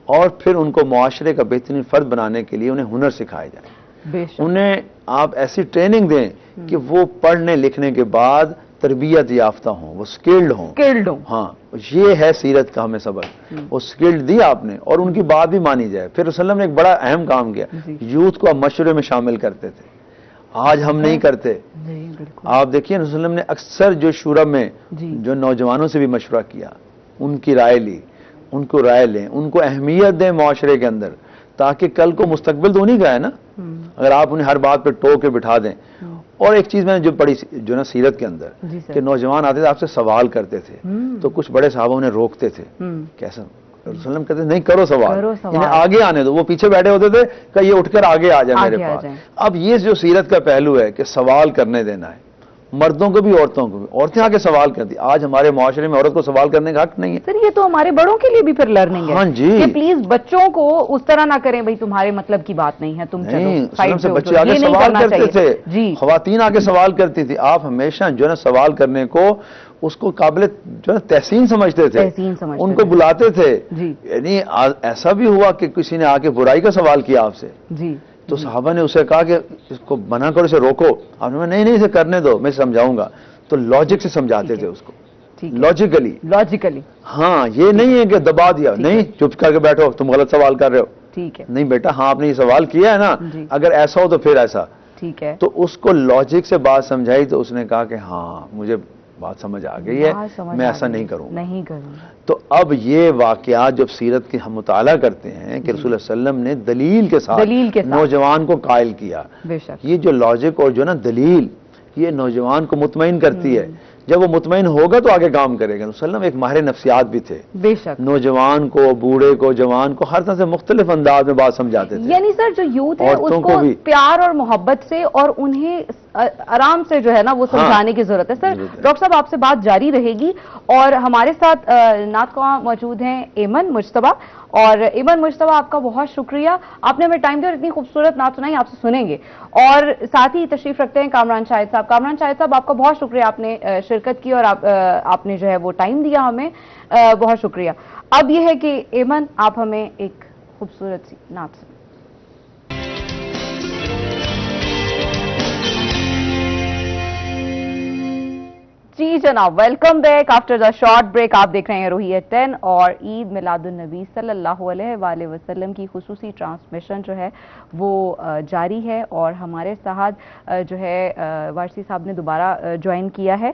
اور پھر ان کو معاشرے کا بہترین فرد بنانے کے لیے انہیں ہنر سکھائے جائیں. انہیں آپ ایسی ٹریننگ دیں کہ وہ پڑھنے لکھنے کے بعد تربیت یافتہ ہوں، وہ سکلڈ ہوں. ہاں یہ ہے سیرت کا ہمیں سبق. وہ سکلڈ دی آپ نے اور ان کی بات بھی مانی جائے. پھر رسول اللہ نے ایک بڑا اہم کام کیا، یوتھ کو آپ مشورے میں شامل کرتے تھے. آج ہم نہیں کرتے. آپ دیکھیے رسول اللہ نے اکثر جو شورا میں جو نوجوانوں سے بھی مشورہ کیا، ان کی رائے لی، ان کو رائے لیں، ان کو اہمیت دیں معاشرے کے اندر، تاکہ کل کو مستقبل تو انہیں کا ہے نا. اگر آپ انہیں ہر بات پہ ٹوک کے بٹھا دیں. اور ایک چیز میں نے جو پڑھی جو نا سیرت کے اندر کہ نوجوان آتے تھے آپ سے سوال کرتے تھے تو کچھ بڑے صحابہ انہیں روکتے تھے. کیسا؟ رسول اللہ وسلم کہتے نہیں کرو سوال، انہیں آگے آنے دو. وہ پیچھے بیٹھے ہوتے تھے کہ یہ اٹھ کر آگے آ جائے میرے پاس. اب یہ جو سیرت کا پہلو ہے کہ سوال کرنے دینا ہے، مردوں کو بھی عورتوں کو بھی. عورتیں آگے سوال کرتی. آج ہمارے معاشرے میں عورت کو سوال کرنے کا حق نہیں ہے. سر یہ تو ہمارے بڑوں کے لیے بھی پھر لرننگ ہے. ہاں جی، کہ پلیز بچوں کو اس طرح نہ کریں بھئی تمہارے مطلب کی بات نہیں ہے، تم چلو سے بچے آگے سوال کرتے تھے، خواتین آگے سوال کرتی تھی. آپ ہمیشہ جو ہے نا سوال کرنے کو اس کو قابل جو ہے تحسین سمجھتے تھے، ان کو بلاتے تھے. یعنی ایسا بھی ہوا کہ کسی نے آ کے برائی کا سوال کیا آپ سے تو صحابہ نے اسے کہا کہ اس کو منع کرو، اسے روکو. آپ نے نہیں اسے کرنے دو، میں سمجھاؤں گا. تو لاجک سے سمجھاتے تھے اس کو، لاجیکلی. ہاں یہ نہیں ہے کہ دبا دیا، نہیں چپ کر کے بیٹھو تم غلط سوال کر رہے ہو. ٹھیک ہے نہیں بیٹا، ہاں آپ نے یہ سوال کیا ہے نا، اگر ایسا ہو تو پھر ایسا. ٹھیک ہے. تو اس کو لاجک سے بات سمجھائی تو اس نے کہا کہ ہاں مجھے بات سمجھ آ گئی ہے، میں ایسا نہیں کروں. تو اب یہ واقعات جب سیرت کے ہم مطالعہ کرتے ہیں کہ رسول اللہ علیہ وسلم نے دلیل کے ساتھ نوجوان کو قائل کیا. یہ جو لاجک اور جو نا دلیل یہ نوجوان کو مطمئن کرتی ہے. جب وہ مطمئن ہوگا تو آگے کام کرے گا. رسول اللہ علیہ وسلم ایک ماہر نفسیات بھی تھے. بے شک نوجوان کو، بوڑھے کو، جوان کو ہر طرح سے مختلف انداز میں بات سمجھاتے تھے. یعنی سر جو یوتھ ہے اس کو پیار اور محبت سے اور انہیں آرام سے جو ہے نا وہ سمجھانے کی ضرورت ہے. سر ڈاکٹر صاحب آپ سے بات جاری رہے گی اور ہمارے ساتھ نعت خواں موجود ہیں ایمن مجتبیٰ. اور ایمن مجتبیٰ آپ کا بہت شکریہ، آپ نے ہمیں ٹائم دیا اور اتنی خوبصورت نعت سنائی. آپ سے سنیں گے. اور ساتھ ہی تشریف رکھتے ہیں کامران شاہد صاحب. کامران شاہد صاحب آپ کا بہت شکریہ، آپ نے شرکت کی اور آپ نے جو ہے وہ ٹائم دیا ہمیں، بہت شکریہ. اب یہ ہے کہ ایمن آپ ہمیں ایک خوبصورت سی نعت سنائیں. جی جناب، welcome back after the short break. آپ دیکھ رہے ہیں روحیہ 10 اور عید میلاد النبی صلی اللہ علیہ وآلہ وسلم کی خصوصی ٹرانسمیشن جو ہے وہ جاری ہے. اور ہمارے ساتھ جو ہے وارسی صاحب نے دوبارہ جوائن کیا ہے.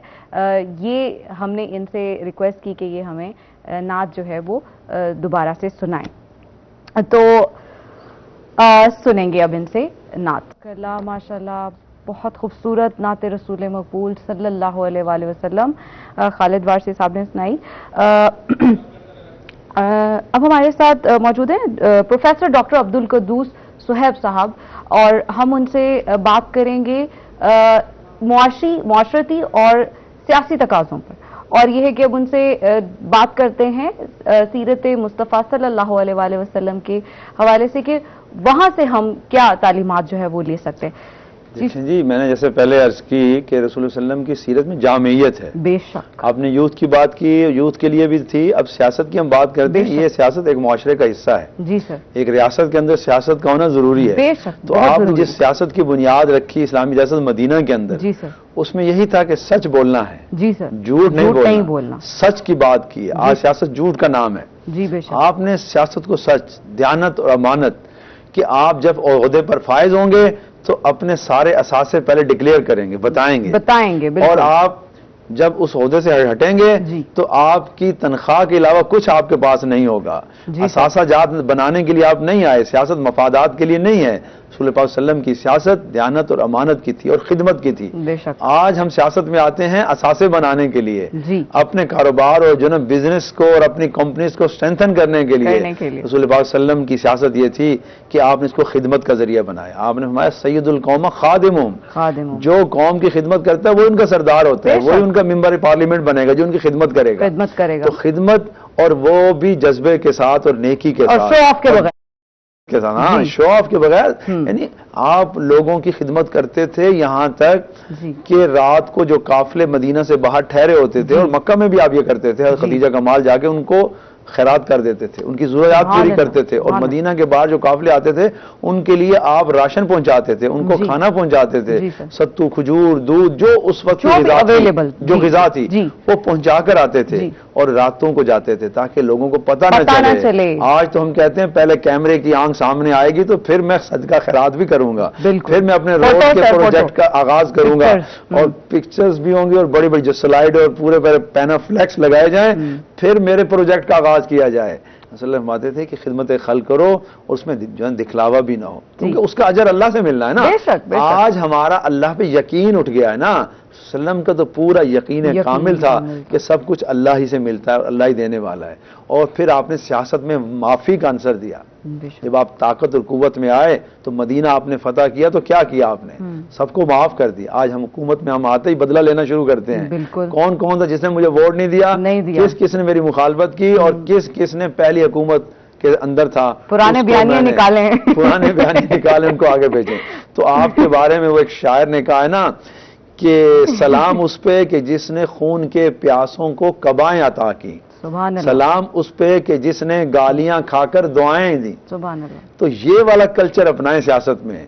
یہ ہم نے ان سے ریکویسٹ کی کہ یہ ہمیں نعت جو ہے وہ دوبارہ سے سنائیں، تو سنیں گے اب ان سے نعت. ماشاءاللہ بہت خوبصورت نعت رسول مقبول صلی اللہ علیہ وآلہ وسلم خالد وارسی صاحب نے سنائی. اب ہمارے ساتھ موجود ہیں پروفیسر ڈاکٹر عبدالقدوس صہیب صاحب اور ہم ان سے بات کریں گے معاشرتی اور سیاسی تقاضوں پر، اور یہ ہے کہ اب ان سے بات کرتے ہیں سیرت مصطفیٰ صلی اللہ علیہ وآلہ وسلم کے حوالے سے کہ وہاں سے ہم کیا تعلیمات جو ہے وہ لے سکتے ہیں۔ دیکھیں جی، میں نے جیسے پہلے عرض کی کہ رسول اللہ صلی اللہ علیہ وسلم کی سیرت میں جامعیت ہے۔ بے شک آپ نے یوتھ کی بات کی، یوتھ کے لیے بھی تھی، اب سیاست کی ہم بات کرتے ہیں۔ یہ سیاست ایک معاشرے کا حصہ ہے، جی سر، ایک ریاست کے اندر سیاست کا ہونا ضروری ہے۔ بے شک، تو آپ نے جس سیاست کی بنیاد رکھی اسلامی ریاست مدینہ کے اندر، جی سر، اس میں یہی تھا کہ سچ بولنا ہے، جی سر، جھوٹ نہیں بولنا، سچ کی بات کی ہے۔ آج سیاست جھوٹ کا نام ہے۔ جی بے شک، آپ نے سیاست کو سچ، دیانت اور امانت، کہ آپ جب عہدے پر فائز ہوں گے تو اپنے سارے اثاثے پہلے ڈکلیئر کریں گے، بتائیں گے، بالکل، اور آپ جب اس عہدے سے ہٹیں گے جی، تو آپ کی تنخواہ کے علاوہ کچھ آپ کے پاس نہیں ہوگا۔ جی، اثاثہ جات بنانے کے لیے آپ نہیں آئے، سیاست مفادات کے لیے نہیں ہے۔ رسول پاک صلی اللہ علیہ وسلم کی سیاست دیانت اور امانت کی تھی اور خدمت کی تھی۔ بے شک، آج ہم سیاست میں آتے ہیں اثاثے بنانے کے لیے، جی، اپنے کاروبار اور جو نا بزنس کو اور اپنی کمپنیز کو اسٹرینتھن کرنے کے لیے۔ رسول پاک صلی اللہ علیہ وسلم کی سیاست یہ تھی کہ آپ نے اس کو خدمت کا ذریعہ بنایا۔ آپ نے فرمایا سید القوم خادمہم، جو قوم کی خدمت کرتا ہے وہ ان کا سردار ہوتا ہے، وہی ان کا ممبر پارلیمنٹ بنے گا جو ان کی خدمت کرے گا۔ تو خدمت، اور وہ بھی جذبے کے ساتھ اور نیکی کے ساتھ، شو آف کے بغیر، ہاں شو آف کے بغیر، یعنی آپ لوگوں کی خدمت کرتے تھے یہاں تک کہ رات کو جو قافلے مدینہ سے باہر ٹھہرے ہوتے تھے، اور مکہ میں بھی آپ یہ کرتے تھے، خدیجہ کا مال جا کے ان کو خیرات کر دیتے تھے، ان کی ضروریات پوری کرتے تھے، اور مدینہ کے باہر جو قافلے آتے تھے ان کے لیے آپ راشن پہنچاتے تھے، ان کو کھانا پہنچاتے تھے، ستو، کھجور، دودھ، جو اس وقت جو غذا تھی وہ پہنچا کر آتے تھے، اور راتوں کو جاتے تھے تاکہ لوگوں کو پتہ نہ چلے۔ آج تو ہم کہتے ہیں پہلے کیمرے کی آنکھ سامنے آئے گی تو پھر میں صدقہ خیرات بھی کروں گا، پھر میں اپنے روز کے پروجیکٹ کا آغاز کروں گا، اور پکچرز بھی ہوں گی اور بڑی بڑی جو سلائیڈ اور پورے پینافلیکس لگائے جائیں، پھر میرے پروجیکٹ کا آغاز کیا جائے۔ اصل میں فرماتے تھے کہ خدمت خلق کرو اور اس میں جو ہے دکھلاوا بھی نہ ہو، کیونکہ اس کا اجر اللہ سے ملنا ہے نا۔ آج ہمارا اللہ پہ یقین اٹھ گیا ہے نا، وسلم کا تو پورا یقین کامل تھا کہ سب کچھ اللہ ہی سے ملتا ہے اور اللہ ہی دینے والا ہے۔ اور پھر آپ نے سیاست میں معافی کا عنصر دیا۔ جب آپ طاقت اور قوت میں آئے تو مدینہ آپ نے فتح کیا تو کیا کیا آپ نے؟ سب کو معاف کر دیا۔ آج ہم حکومت میں ہم آتے ہی بدلہ لینا شروع کرتے ہیں۔ کون کون تھا جس نے مجھے ووٹ نہیں دیا، کس کس نے میری مخالفت کی، اور کس کس نے پہلی حکومت کے اندر تھا، پرانے بیانیے نکالے، ان کو آگے بھیجیں۔ تو آپ کے بارے میں وہ ایک شاعر نے کہا ہے نا کہ سلام اس پہ کہ جس نے خون کے پیاسوں کو قبائیں عطا کی، سلام اس پہ کہ جس نے گالیاں کھا کر دعائیں دی۔ تو یہ والا کلچر اپنائیں سیاست میں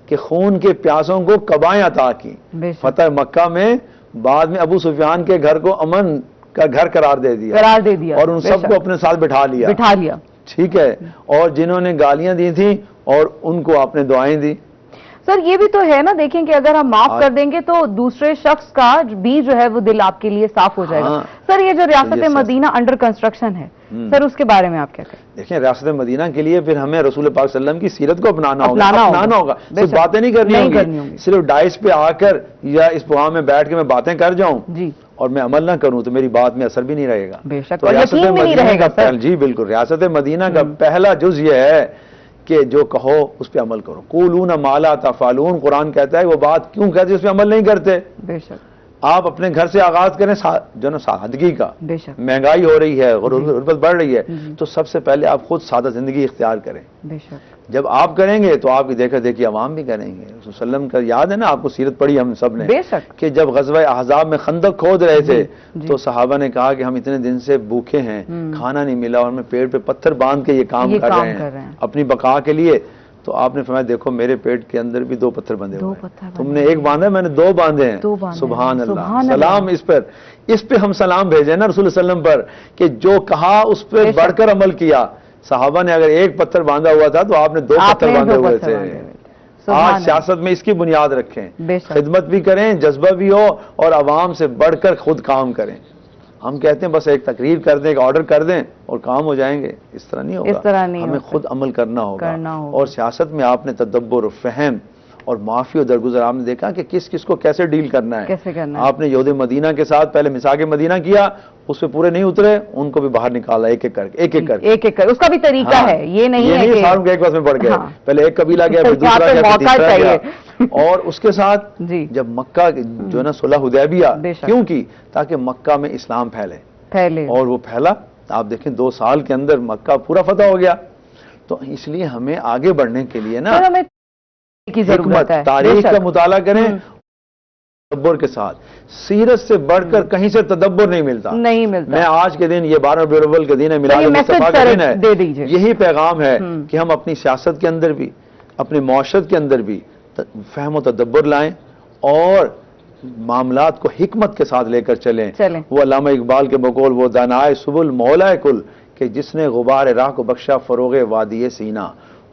کہ خون کے پیاسوں کو قبائیں عطا کی۔ فتح مکہ میں بعد میں ابو سفیان کے گھر کو امن کا گھر قرار دے دیا اور ان سب کو اپنے ساتھ بٹھا لیا، ٹھیک ہے، اور جنہوں نے گالیاں دی تھیں اور ان کو آپ نے دعائیں دی۔ سر یہ بھی تو ہے نا، دیکھیں کہ اگر ہم معاف کر دیں گے تو دوسرے شخص کا بھی جو ہے وہ دل آپ کے لیے صاف ہو جائے گا۔ سر یہ جو ریاست مدینہ انڈر کنسٹرکشن ہے، سر اس کے بارے میں آپ کیا کہیں؟ دیکھیں ریاست مدینہ کے لیے پھر ہمیں رسول پاک صلی اللہ علیہ وسلم کی سیرت کو اپنانا ہوگا، صرف باتیں نہیں کرنی ہوں گی، صرف ڈائس پہ آ کر یا اس پروگرام میں بیٹھ کے میں باتیں کر جاؤں اور میں عمل نہ کروں تو میری بات میں اثر بھی نہیں رہے گا، تو یقین بھی نہیں رہے گا۔ جی بالکل، ریاست مدینہ کا پہلا جز یہ ہے کہ جو کہو اس پہ عمل کرو۔ قولون ما لا تفعلون، قرآن کہتا ہے وہ بات کیوں کہتے اس پہ عمل نہیں کرتے؟ بے شک آپ اپنے گھر سے آغاز کریں جو نا سادگی کا، مہنگائی ہو رہی ہے، غربت بڑھ رہی ہے، تو سب سے پہلے آپ خود سادہ زندگی اختیار کریں۔ جب آپ کریں گے تو آپ کی دیکھا دیکھی عوام بھی کریں گے۔ رسول صلی اللہ علیہ وسلم کا یاد ہے نا آپ کو، سیرت پڑھی ہم سب نے کہ جب غزوہ احزاب میں خندق کھود رہے تھے تو صحابہ نے کہا کہ ہم اتنے دن سے بھوکے ہیں، کھانا نہیں ملا، اور ہمیں پیٹ پہ پتھر باندھ کے یہ کام کر رہے ہیں اپنی بقا کے لیے۔ تو آپ نے فرمایا دیکھو میرے پیٹ کے اندر بھی 2 پتھر بندھے ہوئے ہیں، تم نے 1 باندھا ہے، میں نے 2 باندھے ہیں۔ سبحان اللہ، سلام اس پہ ہم سلام بھیجیں نا رسول صلی اللہ علیہ وسلم پر کہ جو کہا اس پہ بڑھ کر عمل کیا۔ صحابہ نے اگر 1 پتھر باندھا ہوا تھا تو آپ نے 2 پتھر باندھے ہوئے تھے۔ آج سیاست میں اس کی بنیاد رکھیں، خدمت بھی کریں، جذبہ بھی ہو، اور عوام سے بڑھ کر خود کام کریں۔ ہم کہتے ہیں بس ایک تقریر کر دیں، ایک آرڈر کر دیں اور کام ہو جائیں گے، اس طرح نہیں ہوگا، ہمیں خود عمل کرنا ہوگا۔ اور سیاست میں آپ نے تدبر، فہم اور معافی اور درگزر، آپ نے دیکھا کہ کس کس کو کیسے ڈیل کرنا ہے۔ آپ نے یہود مدینہ کے ساتھ پہلے مساق مدینہ کیا، اس پہ پورے نہیں اترے، ان کو بھی باہر نکالا ایک ایک کر اس کا بھی طریقہ ہے، یہ نہیں ہے کہ ساروں کے ایک بس میں پڑ گئے، پہلے ایک قبیلہ گیا، پھر دوسرا گیا، پھر تیسرا گیا، اور اس کے ساتھ جی جب مکہ جو ہے نا صلح حدیبیہ بے شک۔ کیوں کی؟ تاکہ مکہ میں اسلام پھیلے، اور وہ پھیلا۔ آپ دیکھیں 2 سال کے اندر مکہ پورا فتح ہو گیا۔ تو اس لیے ہمیں آگے بڑھنے کے لیے نا پھر ہمیں کی ضرورت حکمت، ہے، تاریخ بے شک۔ کا مطالعہ کریں تدبر کے ساتھ۔ سیرت سے بڑھ کر کہیں سے تدبر نہیں ملتا۔ نہیں ملتا۔ میں آج کے دن، یہ 12 ربیع الاول کا دن ہے، میلاد یہ مصطفیٰ میسج کا سر دن ہے، دے دیجئے۔ یہی پیغام ہے کہ ہم اپنی سیاست کے اندر بھی، اپنے معاشرت کے اندر بھی فہم و تدبر لائیں اور معاملات کو حکمت کے ساتھ لے کر چلیں۔ وہ علامہ اقبال کے بقول، وہ دانائے سبل مولا کل، کہ جس نے غبار راہ کو بخشا فروغ وادی سینہ۔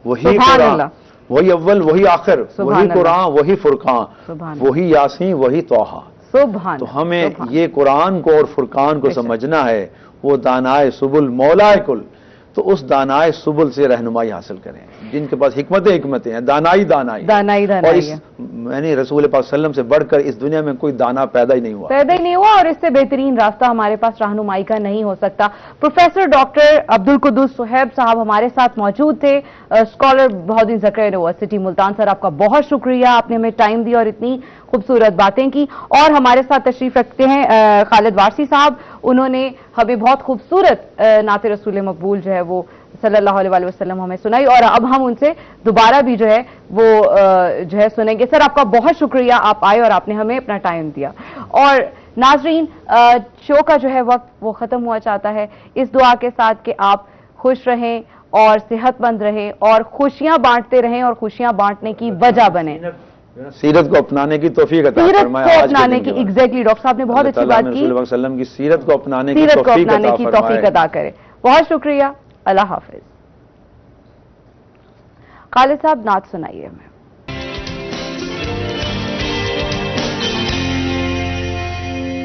وہی سبحان قرآن، اللہ، وہی اول، وہی آخر، سبحان وہی اللہ، قرآن، وہی فرقان، سبحان اللہ، وہی یاسین، وہی توحا۔ سبحان تو اللہ، ہمیں سبحان یہ قرآن کو اور فرقان کو بے شک۔ سمجھنا ہے۔ وہ دانائے سبل مولا کل، تو اس دانائے سبل سے رہنمائی حاصل کریں، جن کے پاس حکمتیں ہیں، دانائی اور اس ہے۔ یعنی رسول پاک صلی اللہ علیہ وسلم سے بڑھ کر اس دنیا میں کوئی دانا پیدا ہی نہیں ہوا، اور اس سے بہترین راستہ ہمارے پاس رہنمائی کا نہیں ہو سکتا۔ پروفیسر ڈاکٹر عبدالقدوس صہیب صاحب ہمارے ساتھ موجود تھے، اسکالر بہاؤالدین زکریا یونیورسٹی ملتان۔ سر آپ کا بہت شکریہ، آپ نے ہمیں ٹائم دیا اور اتنی خوبصورت باتیں کی۔ اور ہمارے ساتھ تشریف رکھتے ہیں خالد وارثی صاحب، انہوں نے ہمیں بہت خوبصورت نعت رسول مقبول جو ہے وہ صلی اللہ علیہ وسلم ہمیں سنائی، اور اب ہم ان سے دوبارہ بھی جو ہے وہ جو ہے سنیں گے۔ سر آپ کا بہت شکریہ، آپ آئے اور آپ نے ہمیں اپنا ٹائم دیا۔ اور ناظرین، شو کا جو ہے وقت وہ ختم ہوا چاہتا ہے، اس دعا کے ساتھ کہ آپ خوش رہیں اور صحت مند رہیں اور خوشیاں بانٹتے رہیں اور خوشیاں بانٹنے کی وجہ بنیں، سیرت کو اپنانے کی توفیق عطا سیرت فرمائے۔ کو آج کے اپنانے دن کی، کے بعد ایگزیکٹلی ڈاکٹر صاحب نے بہت اچھی بات کی، رسول پاک صلی اللہ علیہ وسلم کی سیرت کو اپنانے کی سیرت کو توفیق اپنانے عطا کی فرمائے۔ توفیق عطا کرے۔ بہت شکریہ، اللہ حافظ۔ خالد صاحب نعت سنائیے ہمیں۔